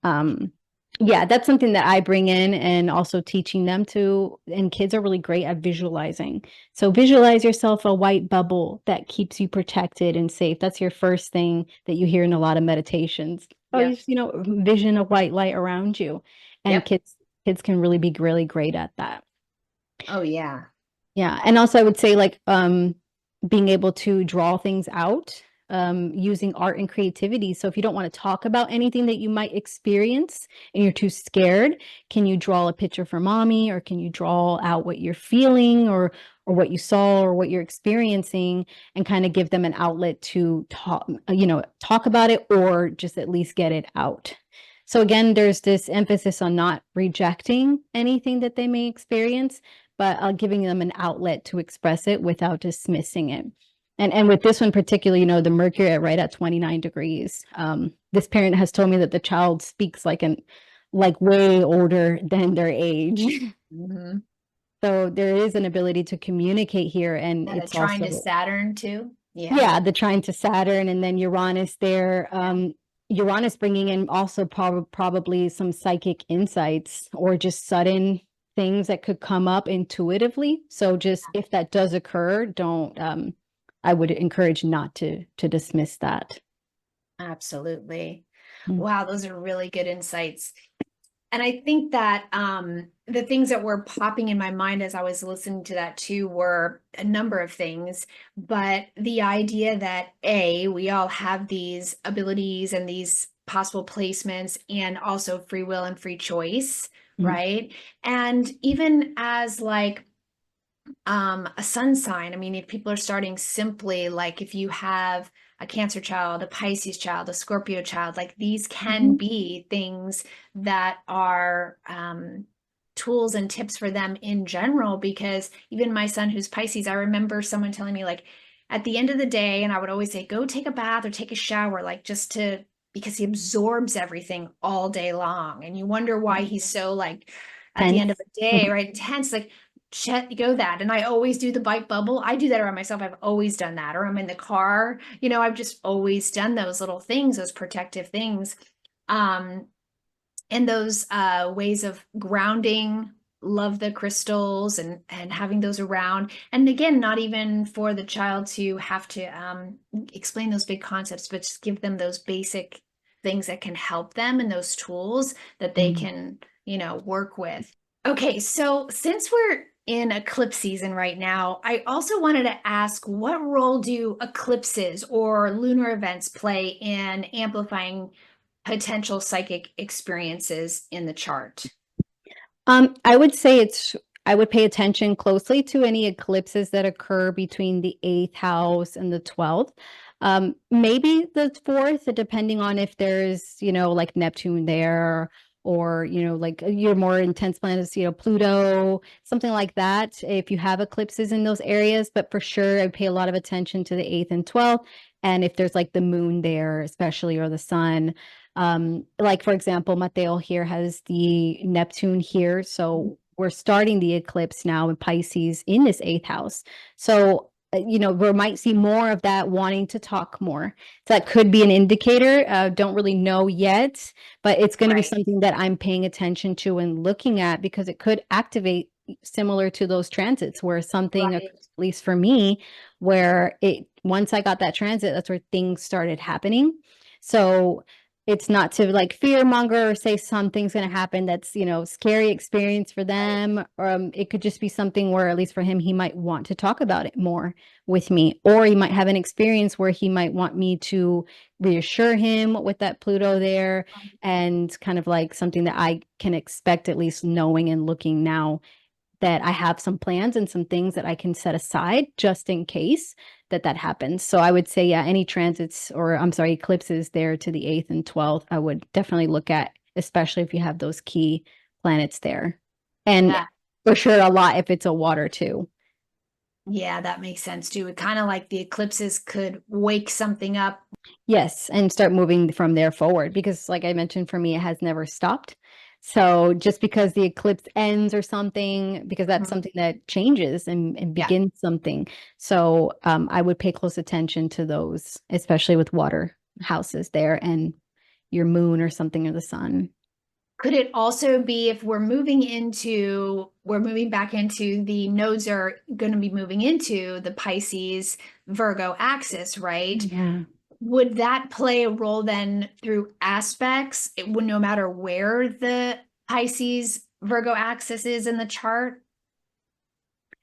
Um, yeah, that's something that I bring in, and also teaching them to, and kids are really great at visualizing. So visualize yourself a white bubble that keeps you protected and safe. That's your first thing that you hear in a lot of meditations. Oh, Yep. just, vision a white light around you. And Yep. kids can really be really great at that. Oh, yeah. Yeah, and also I would say like being able to draw things out using art and creativity. So if you don't want to talk about anything that you might experience and you're too scared, can you draw a picture for mommy, or can you draw out what you're feeling, or what you saw or what you're experiencing, and kind of give them an outlet to talk about it, or just at least get it out. So again, there's this emphasis on not rejecting anything that they may experience, but giving them an outlet to express it without dismissing it. And with this one particularly, the Mercury right at 29 degrees. This parent has told me that the child speaks like way older than their age. Mhm. So there is an ability to communicate here, and And the it's trine to also, Saturn too. Yeah. yeah, the trine to Saturn, and then Uranus there. Uranus bringing in also probably some psychic insights or just sudden things that could come up intuitively. So just if that does occur, don't I would encourage not to dismiss that. Absolutely. Mm. Wow, those are really good insights. And I think that the things that were popping in my mind as I was listening to that too were a number of things. But the idea that we all have these abilities and these possible placements and also free will and free choice, Mm. right? And even as like a sun sign, I mean, if people are starting simply, like if you have a Cancer child, a Pisces child, a Scorpio child, like these can Mhm. be things that are tools and tips for them in general. Because even my son who's Pisces, I remember someone telling me, like, at the end of the day, and I would always say, go take a bath or take a shower, like just to, because he absorbs everything all day long, and you wonder why he's so like at the end of Tense. the day, right, intense. Like, go that. And I always do the bite bubble. I do that around myself. I've always done that. Or I'm in the car, I've just always done those little things, those protective things. Um, and those ways of grounding, love the crystals and having those around. And again, not even for the child to have to explain those big concepts, but just give them those basic things that can help them and those tools that they Mm. can, work with. Okay, so since we're in eclipse season right now, I also wanted to ask, what role do eclipses or lunar events play in amplifying potential psychic experiences in the chart? I would say I would pay attention closely to any eclipses that occur between the eighth house and the 12th. Maybe the fourth, depending on if there's, like Neptune there, or, like your more intense planets, Pluto, something like that, if you have eclipses in those areas. But for sure, I pay a lot of attention to the eighth and 12th. And if there's like the moon there, especially, or the sun. Like for example, Mateo here has the Neptune here. So we're starting the eclipse now in Pisces in this eighth house. So, we might see more of that wanting to talk more. So that could be an indicator. Don't really know yet, but it's going to be Right, something that I'm paying attention to and looking at, because it could activate similar to those transits where something, at right. least for me, where once I got that transit, that's where things started happening. So it's not to like fear monger or say something's going to happen that's, scary experience for Right. them. It could just be something where, at least for him, he might want to talk about it more with me, or he might have an experience where he might want me to reassure him with that Pluto there, and kind of like something that I can expect, at least knowing and looking now that I have some plans and some things that I can set aside just in case that happens. So I would say, yeah, any transits, or I'm sorry, eclipses there to the 8th and 12th, I would definitely look at, especially if you have those key planets there. And Yeah. for sure, a lot if it's a water too. Yeah, that makes sense too. It kind of like the eclipses could wake something up. Yes, and start moving from there forward, because like I mentioned, for me, it has never stopped. So just because the eclipse ends or something, because that's Mhm. something that changes and Yeah. begins something. So I would pay close attention to those, especially with water houses there and your moon or something, or the sun. Could it also be, if we're moving back into, the nodes are going to be moving into the Pisces Virgo axis, right? Yeah. Would that play a role then through aspects? It would, no matter where the Pisces Virgo axis is in the chart?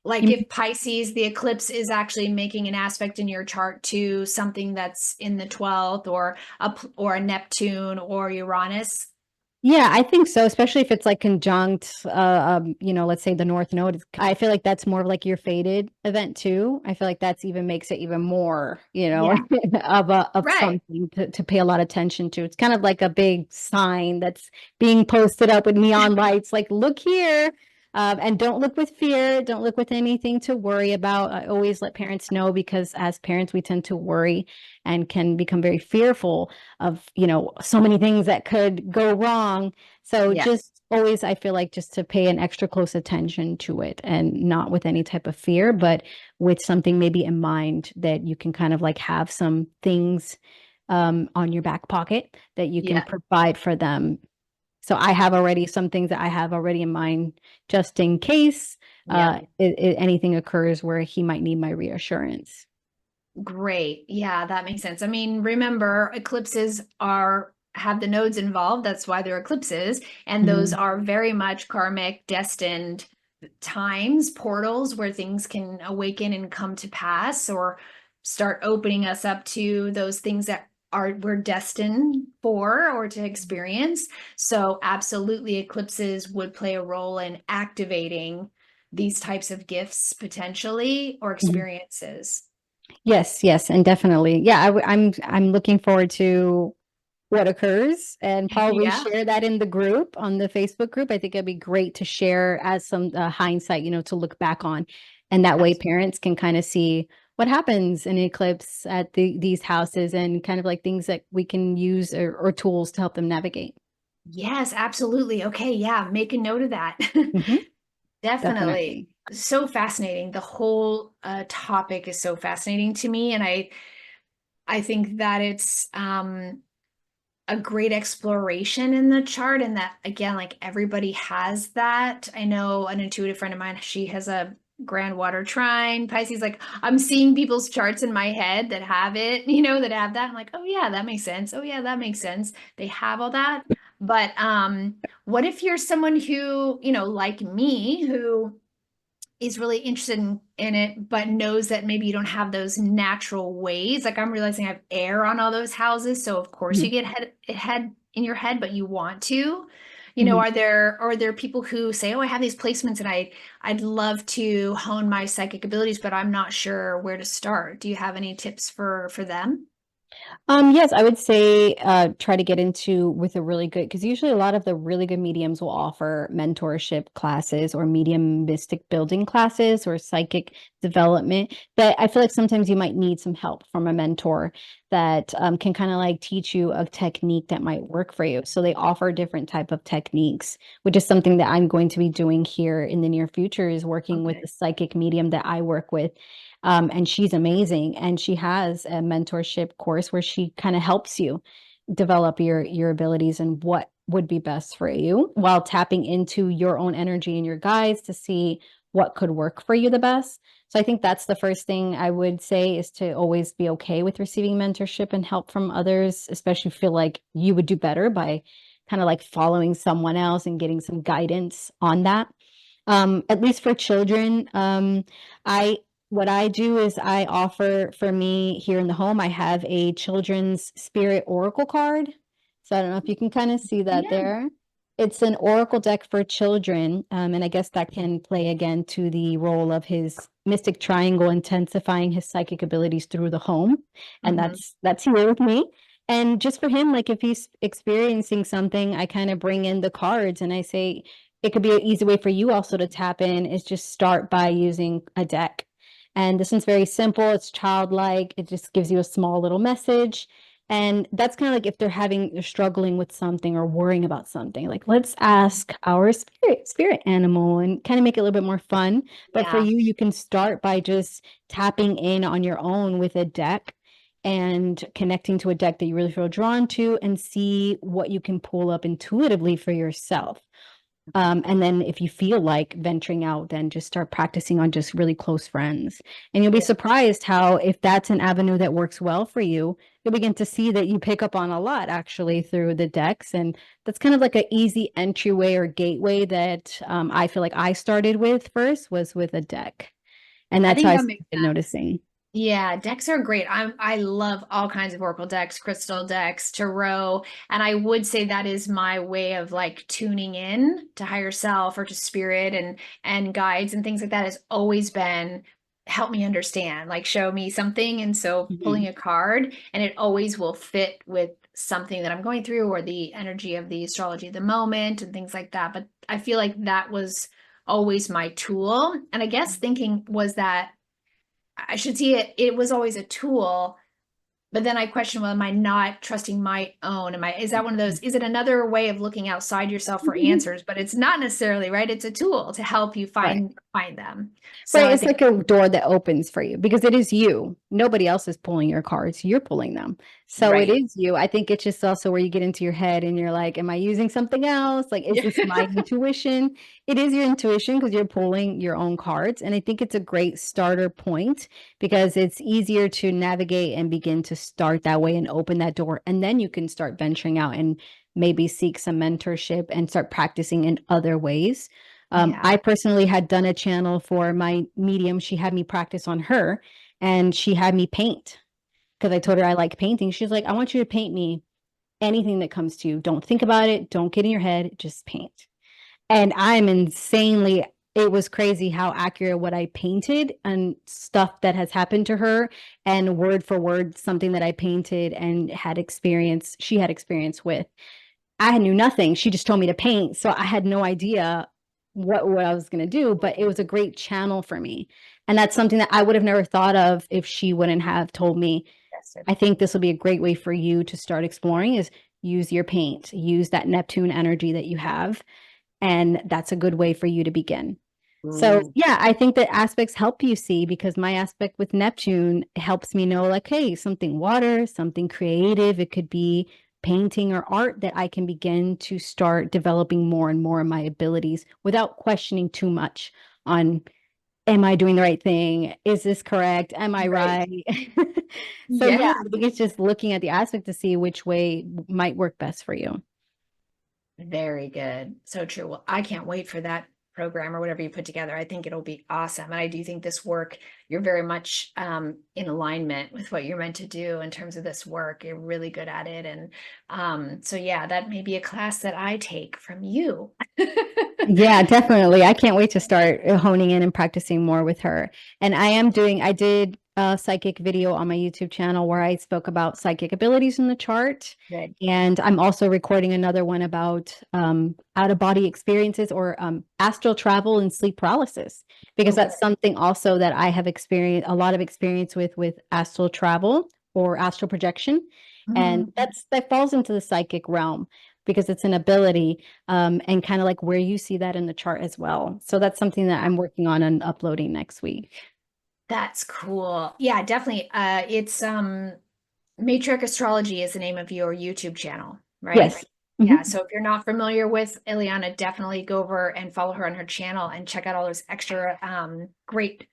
Like You if Pisces, the eclipse is actually making an aspect in your chart to something that's in the 12th, or a Neptune or Uranus. Yeah, I think so, especially if it's like conjunct, let's say the North Node. I feel like that's more of like your fated event too. I feel like that's even makes it even more, Yeah. of Right. something to pay a lot of attention to. It's kind of like a big sign that's being posted up with neon lights, like, look here. And don't look with fear. Don't look with anything to worry about. I always let parents know, because as parents, we tend to worry and can become very fearful of, so many things that could go wrong. So Yes. just always, I feel like, just to pay an extra close attention to it, and not with any type of fear, but with something maybe in mind, that you can kind of like have some things on your back pocket that you can Yeah. provide for them. So I have already some things that I have already in mind, just in case Yep. anything occurs where he might need my reassurance. Great. Yeah, that makes sense. I mean, remember, eclipses are have the nodes involved. That's why they're eclipses. And those Mhm. are very much karmic, destined times, portals where things can awaken and come to pass, or start opening us up to those things that are we're destined for or to experience. So absolutely eclipses would play a role in activating these types of gifts potentially, or Mhm. experiences. Yes, yes, and definitely. Yeah, I'm looking forward to what occurs, and probably Yeah. share that in the group, on the Facebook group. I think it'd be great to share as some hindsight, to look back on. And that way parents can kind of see what happens in eclipse at these houses, and kind of like things that we can use, or tools to help them navigate. Yes, absolutely. Okay, yeah, make a note of that. Mhm. Definitely. Definitely. So fascinating. The whole topic is so fascinating to me, and I think that it's a great exploration in the chart, and that again, like everybody has that. I know an intuitive friend of mine, she has a grand water trine Pisces. Like, I'm seeing people's charts in my head that have it, that have that. I'm like, oh yeah, that makes sense. Oh yeah, that makes sense. They have all that. But what if you're someone who, like me, who is really interested in it, but knows that maybe you don't have those natural ways. Like, I'm realizing I have air on all those houses. So of course you Mhm. get head in your head, but you want to. Mhm. Are there people who say, oh, I have these placements and I'd love to hone my psychic abilities, but I'm not sure where to start. Do you have any tips for them? Yes, I would say try to get into with a really good, because usually a lot of the really good mediums will offer mentorship classes, or medium mystic building classes, or psychic development. But I feel like sometimes you might need some help from a mentor that can kind of like teach you a technique that might work for you. So they offer different type of techniques, which is something that I'm going to be doing here in the near future, is working with the Okay. psychic medium that I work with. And she's amazing. And she has a mentorship course where she kind of helps you develop your abilities and what would be best for you, while tapping into your own energy and your guides to see what could work for you the best. So I think that's the first thing I would say, is to always be okay with receiving mentorship and help from others, especially if you feel like you would do better by kind of like following someone else and getting some guidance on that. At least for children, I what I do is I offer, for me here in the home, I have a children's spirit oracle card. So I don't know if you can kind of see that Yeah. there. It's an oracle deck for children, and I guess that can play again to the role of his mystic triangle, intensifying his psychic abilities through the home, and Hmm. that's here with me. And just for him, like if he's experiencing something, I kind of bring in the cards and I say, it could be an easy way for you also to tap in, is just start by using a deck. And this one's very simple. It's childlike. It just gives you a small little message. And that's kind of like if they're struggling with something or worrying about something. Like, let's ask our spirit animal, and kind of make it a little bit more fun. But for Yeah. you, you can start by just tapping in on your own with a deck, and connecting to a deck that you really feel drawn to, and see what you can pull up intuitively for yourself. And then if you feel like venturing out, then just start practicing on just really close friends. And you'll be Yeah. surprised how, if that's an avenue that works well for you, you'll begin to see that you pick up on a lot actually through the decks. And that's kind of like an easy entryway or gateway that I feel like I started with first, was with a deck. And I that's how think I that makes started sense. noticing. Yeah, decks are great. I love all kinds of oracle decks, crystal decks, tarot, and I would say that is my way of like tuning in to higher self or to spirit and guides and things like that, has always been help me understand, like show me something. And so pulling Mhm. a card, and it always will fit with something that I'm going through, or the energy of the astrology of the moment and things like that. But I feel like that was always my tool. And I guess thinking was that I should see it, it was always a tool. But then I question, well, am I not trusting my own? Is that one of those, is it another way of looking outside yourself for answers? But it's not necessarily, right? It's a tool to help you Right. find them. So Right. I It's think, like a door that opens for you because it is you. Nobody else is pulling your cards. You're pulling them. So it right. is you. I think it's just also where you get into your head and you're like, am I using something else? Like, is Yeah. this my intuition? It is your intuition because you're pulling your own cards. And I think it's a great starter point because it's easier to navigate and begin to start that way and open that door. And then you can start venturing out and maybe seek some mentorship and start practicing in other ways. Yeah. I personally had done a channel for my medium. She had me practice on her and she had me paint because I told her I like painting. She's like, I want you to paint me anything that comes to you. Don't think about it. Don't get in your head. Just paint. And I'm insanely, it was crazy how accurate what I painted and stuff that has happened to her and word for word, something that I painted and had experience, she had experience with. I knew nothing. She just told me to paint. So I had no idea what I was going to do, but it was a great channel for me. And that's something that I would have never thought of if she wouldn't have told me, I think this will be a great way for you to start exploring is use your paint, use that Neptune energy that you have. And that's a good way for you to begin. So Ooh. yeah, I think that aspects help you see because my aspect with Neptune helps me know like, hey, something water, something creative. It could be painting or art that I can begin to start developing more and more of my abilities without questioning too much on, am I doing the right thing? Is this correct? Am I Right. right? So yeah, Yeah. I think it's just looking at the aspect to see which way might work best for you. Very good. So true. Well, I can't wait for that program or whatever you put together. I think it'll be awesome. And I do think this work, you're very much in alignment with what you're meant to do in terms of this work. You're really good at it. And so, yeah, that may be a class that I take from you. Yeah, definitely. I can't wait to start honing in and practicing more with her. And I did a psychic video on my YouTube channel where I spoke about psychic abilities in the chart. Good. And I'm also recording another one about out of body experiences or astral travel and sleep paralysis, because Okay. that's something also that I have experienced a lot of experience with astral travel or astral projection. And Mhm. that falls into the psychic realm because it's an ability and kind of like where you see that in the chart as well. So that's something that I'm working on and uploading next week. That's cool. Yeah, definitely. It's Matriarch Astrology is the name of your YouTube channel, right? Yes. Yeah, Mhm. so if you're not familiar with Ileana, definitely go over and follow her on her channel and check out all those extra great,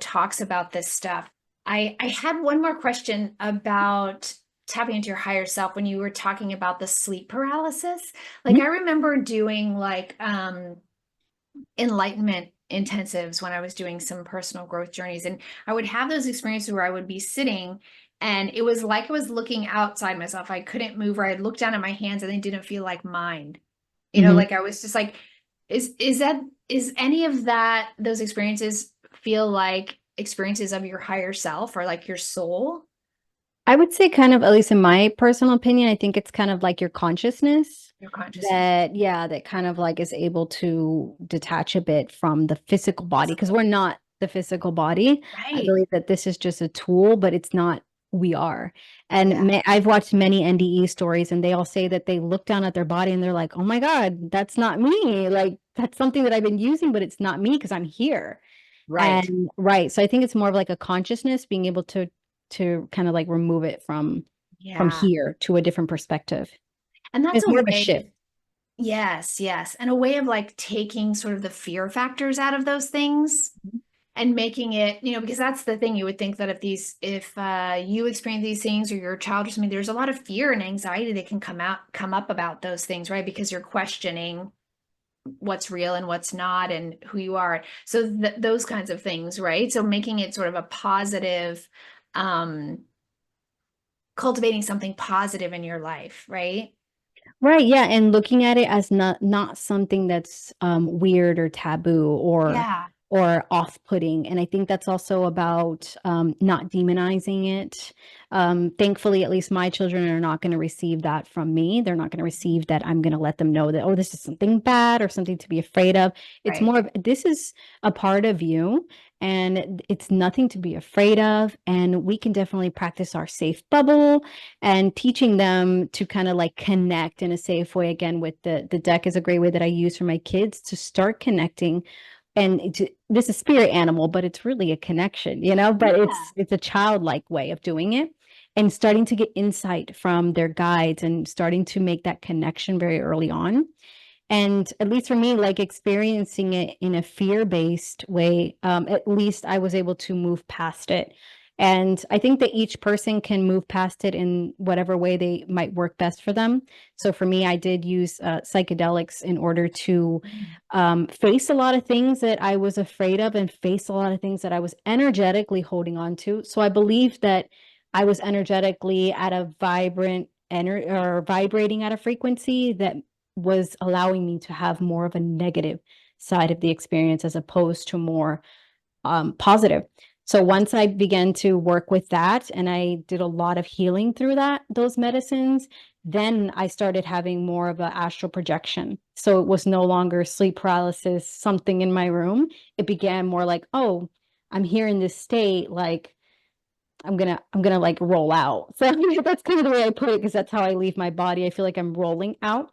talks about this stuff. I had one more question about tapping into your higher self when you were talking about the sleep paralysis. Like I Mhm. remember doing like enlightenment intensives when I was doing some personal growth journeys. And I would have those experiences where I would be sitting and it was like I was looking outside myself. I couldn't move, or I'd look down at my hands and they didn't feel like mine. Mhm. Like I was just like, is any of that, those experiences feel like experiences of your higher self or like your soul? I would say kind of, at least in my personal opinion, I think it's kind of like your consciousness Your consciousness. that, yeah, that kind of like is able to detach a bit from the physical body because we're not the physical body. I Right. believe that this is just a tool, but it's not who we are. And Yeah. I've watched many NDE stories and they all say that they look down at their body and they're like, oh my God, that's not me. Like that's something that I've been using, but it's not me because I'm here. Right. And right. So I think it's more of like a consciousness being able to kind of like remove it from Yeah. here to a different perspective. And that's It's a more of a way. shift. Yes, yes. And a way of like taking sort of the fear factors out of those things and making it, because that's the thing. You would think that if you experience these things or your child or something, there's a lot of fear and anxiety that can come up about those things, right? Because you're questioning what's real and what's not and who you are. So those kinds of things, right? So making it sort of a positive, um, cultivating something positive in your life, right? Right, yeah, and looking at it as not something that's weird or taboo Yeah. or off-putting. And I think that's also about not demonizing it. Thankfully, at least my children are not going to receive that from me. They're not going to receive that I'm going to let them know that, oh, this is something bad or something to be afraid of. It's Right. more of, this is a part of you and it's nothing to be afraid of. And we can definitely practice our safe bubble and teaching them to kind of like connect in a safe way. Again, with the deck is a great way that I use for my kids to start connecting. And this is spirit animal, but it's really a connection, but Yeah. it's a childlike way of doing it and starting to get insight from their guides and starting to make that connection very early on. And at least for me, like experiencing it in a fear-based way, at least I was able to move past it. And I think that each person can move past it in whatever way they might work best for them. So for me, I did use psychedelics in order to face a lot of things that I was afraid of and face a lot of things that I was energetically holding on to. So I believe that I was energetically at a vibrating at a frequency that was allowing me to have more of a negative side of the experience as opposed to more positive. So once I began to work with that and I did a lot of healing through those medicines, then I started having more of an astral projection. So it was no longer sleep paralysis, something in my room. It began more like, oh, I'm here in this state, like I'm gonna like roll out. So that's kind of the way I put it, because that's how I leave my body. I feel like I'm rolling out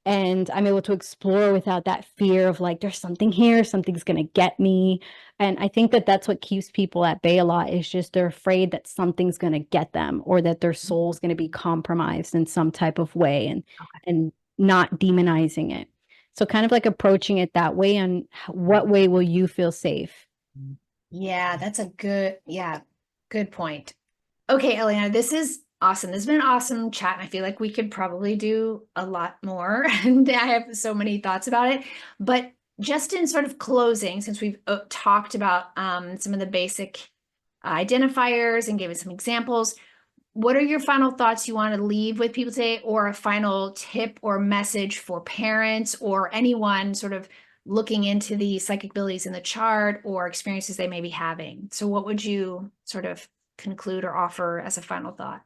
and I'm able to explore without that fear of like, there's something here, something's gonna get me. And I think that that's what keeps people at bay a lot, is just they're afraid that something's gonna get them or that their soul's gonna be compromised in some type of way, and not demonizing it. So kind of like approaching it that way, on what way will you feel safe? Yeah, that's a good point. Okay, Ileana, this is awesome. This has been an awesome chat, and I feel like we could probably do a lot more. And I have so many thoughts about it. But just in sort of closing, since we've talked about some of the basic identifiers and given some examples, what are your final thoughts you want to leave with people today, or a final tip or message for parents or anyone sort of looking into the psychic abilities in the chart or experiences they may be having? So what would you sort of conclude or offer as a final thought?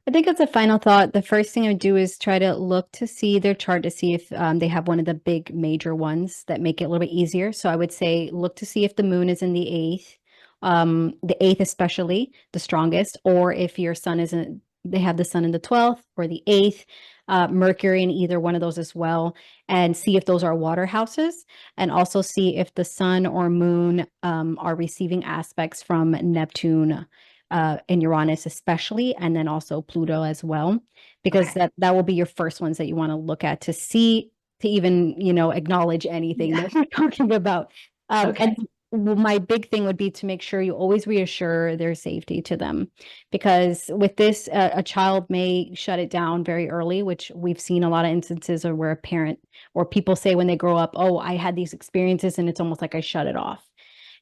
I think as a final thought, the first thing I would do is try to look to see their chart to see if they have one of the big major ones that make it a little bit easier. So I would say look to see if the moon is in the eighth especially, the strongest, or if your sun isn't, they have the sun in the 12th or the eighth, Mercury in either one of those as well, and see if those are water houses, and also see if the sun or moon are receiving aspects from Neptune and Uranus especially, and then also Pluto as well, because Okay. that will be your first ones that you want to look at to see, to even acknowledge anything Yeah. that you're talking about. Okay. And my big thing would be to make sure you always reassure their safety to them, because with this, a child may shut it down very early, which we've seen a lot of instances of where a parent or people say when they grow up, oh, I had these experiences and it's almost like I shut it off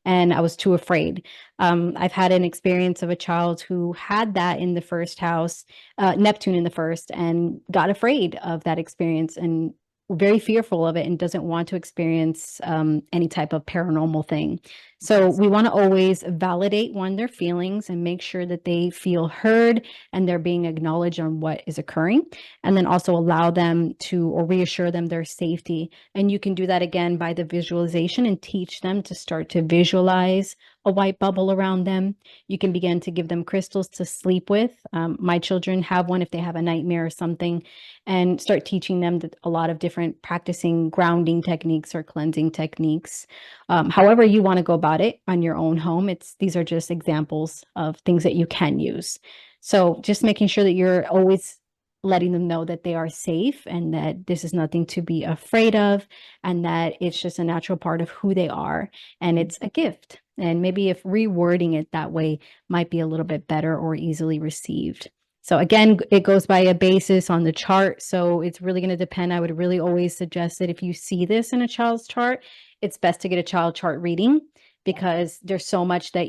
and I was too afraid. I've had an experience of a child who had that in the first house, Neptune in the first, and got afraid of that experience and very fearful of it and doesn't want to experience any type of paranormal thing. So we want to always validate their feelings and make sure that they feel heard and they're being acknowledged on what is occurring, and then also allow them to, or reassure them, their safety. And you can do that again by the visualization and teach them to start to visualize a white bubble around them. You can begin to give them crystals to sleep with. My children have one if they have a nightmare or something, and start teaching them a lot of different practicing grounding techniques or cleansing techniques. However you want to go about it on your own home, these are just examples of things that you can use. So just making sure that you're always letting them know that they are safe and that this is nothing to be afraid of, and that it's just a natural part of who they are, and it's a gift. And maybe if rewording it that way might be a little bit better or easily received. So again, it goes by a basis on the chart. So it's really going to depend. I would really always suggest that if you see this in a child's chart, it's best to get a child chart reading, because there's so much that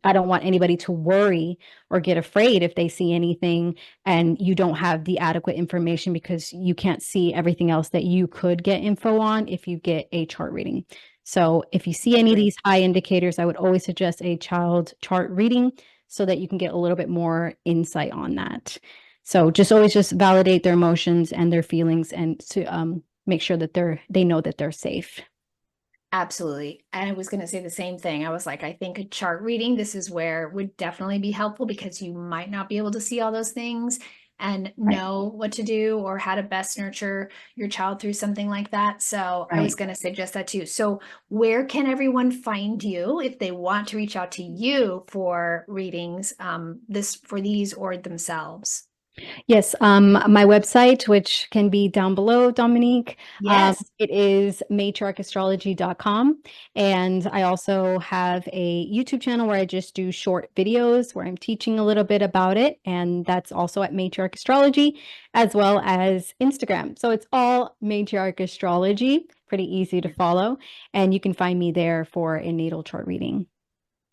I don't want anybody to worry or get afraid if they see anything and you don't have the adequate information, because you can't see everything else that you could get info on if you get a chart reading. So if you see any of Great. these high indicators, I would always suggest a child chart reading so that you can get a little bit more insight on that. So just always just validate their emotions and their feelings, and to make sure that they know that they're safe. Absolutely. And I was going to say the same thing. I was like, I think a chart reading, this is where would definitely be helpful because you might not be able to see all those things and Right. know what to do or how to best nurture your child through something like that. So I was Right. going to suggest that too. So where can everyone find you if they want to reach out to you for readings, for these or themselves? Yes, my website, which can be down below, Dominique, Yes. it is matriarchastrology.com. And I also have a YouTube channel where I just do short videos where I'm teaching a little bit about it. And that's also at Matriarch Astrology, as well as Instagram. So it's all Matriarch Astrology, pretty easy to follow. And you can find me there for a natal chart reading.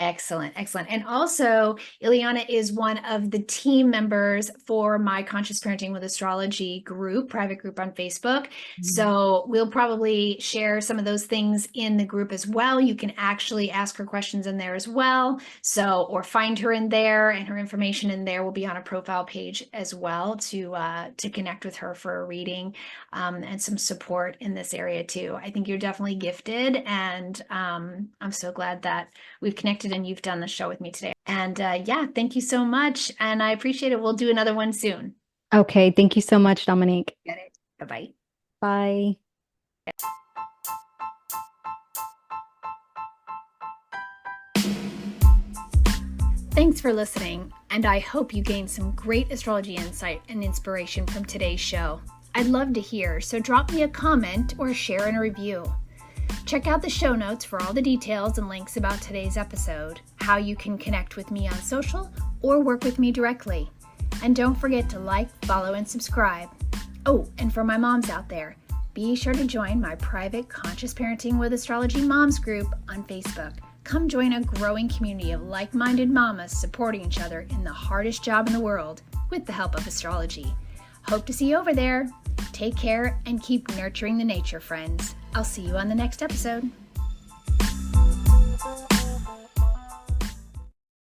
Excellent, excellent. And also, Ileana is one of the team members for my Conscious Parenting with Astrology group, private group on Facebook. So we'll probably share some of those things in the group as well. You can actually ask her questions in there as well. So, or find her in there, and her information in there will be on a profile page as well to connect with her for a reading and some support in this area too. I think you're definitely gifted, and I'm so glad that we've connected and you've done the show with me today. And yeah, thank you so much. And I appreciate it. We'll do another one soon. Okay, thank you so much, Dominique. Get it. Bye-bye. Bye. Thanks for listening, and I hope you gained some great astrology insight and inspiration from today's show. I'd love to hear, so drop me a comment or share in a review. Check out the show notes for all the details and links about today's episode, how you can connect with me on social or work with me directly. And don't forget to like, follow, and subscribe. Oh, and for my moms out there, be sure to join my private Conscious Parenting with Astrology Moms group on Facebook. Come join a growing community of like-minded mamas supporting each other in the hardest job in the world with the help of astrology. Hope to see you over there. Take care and keep nurturing the nature, friends. I'll see you on the next episode.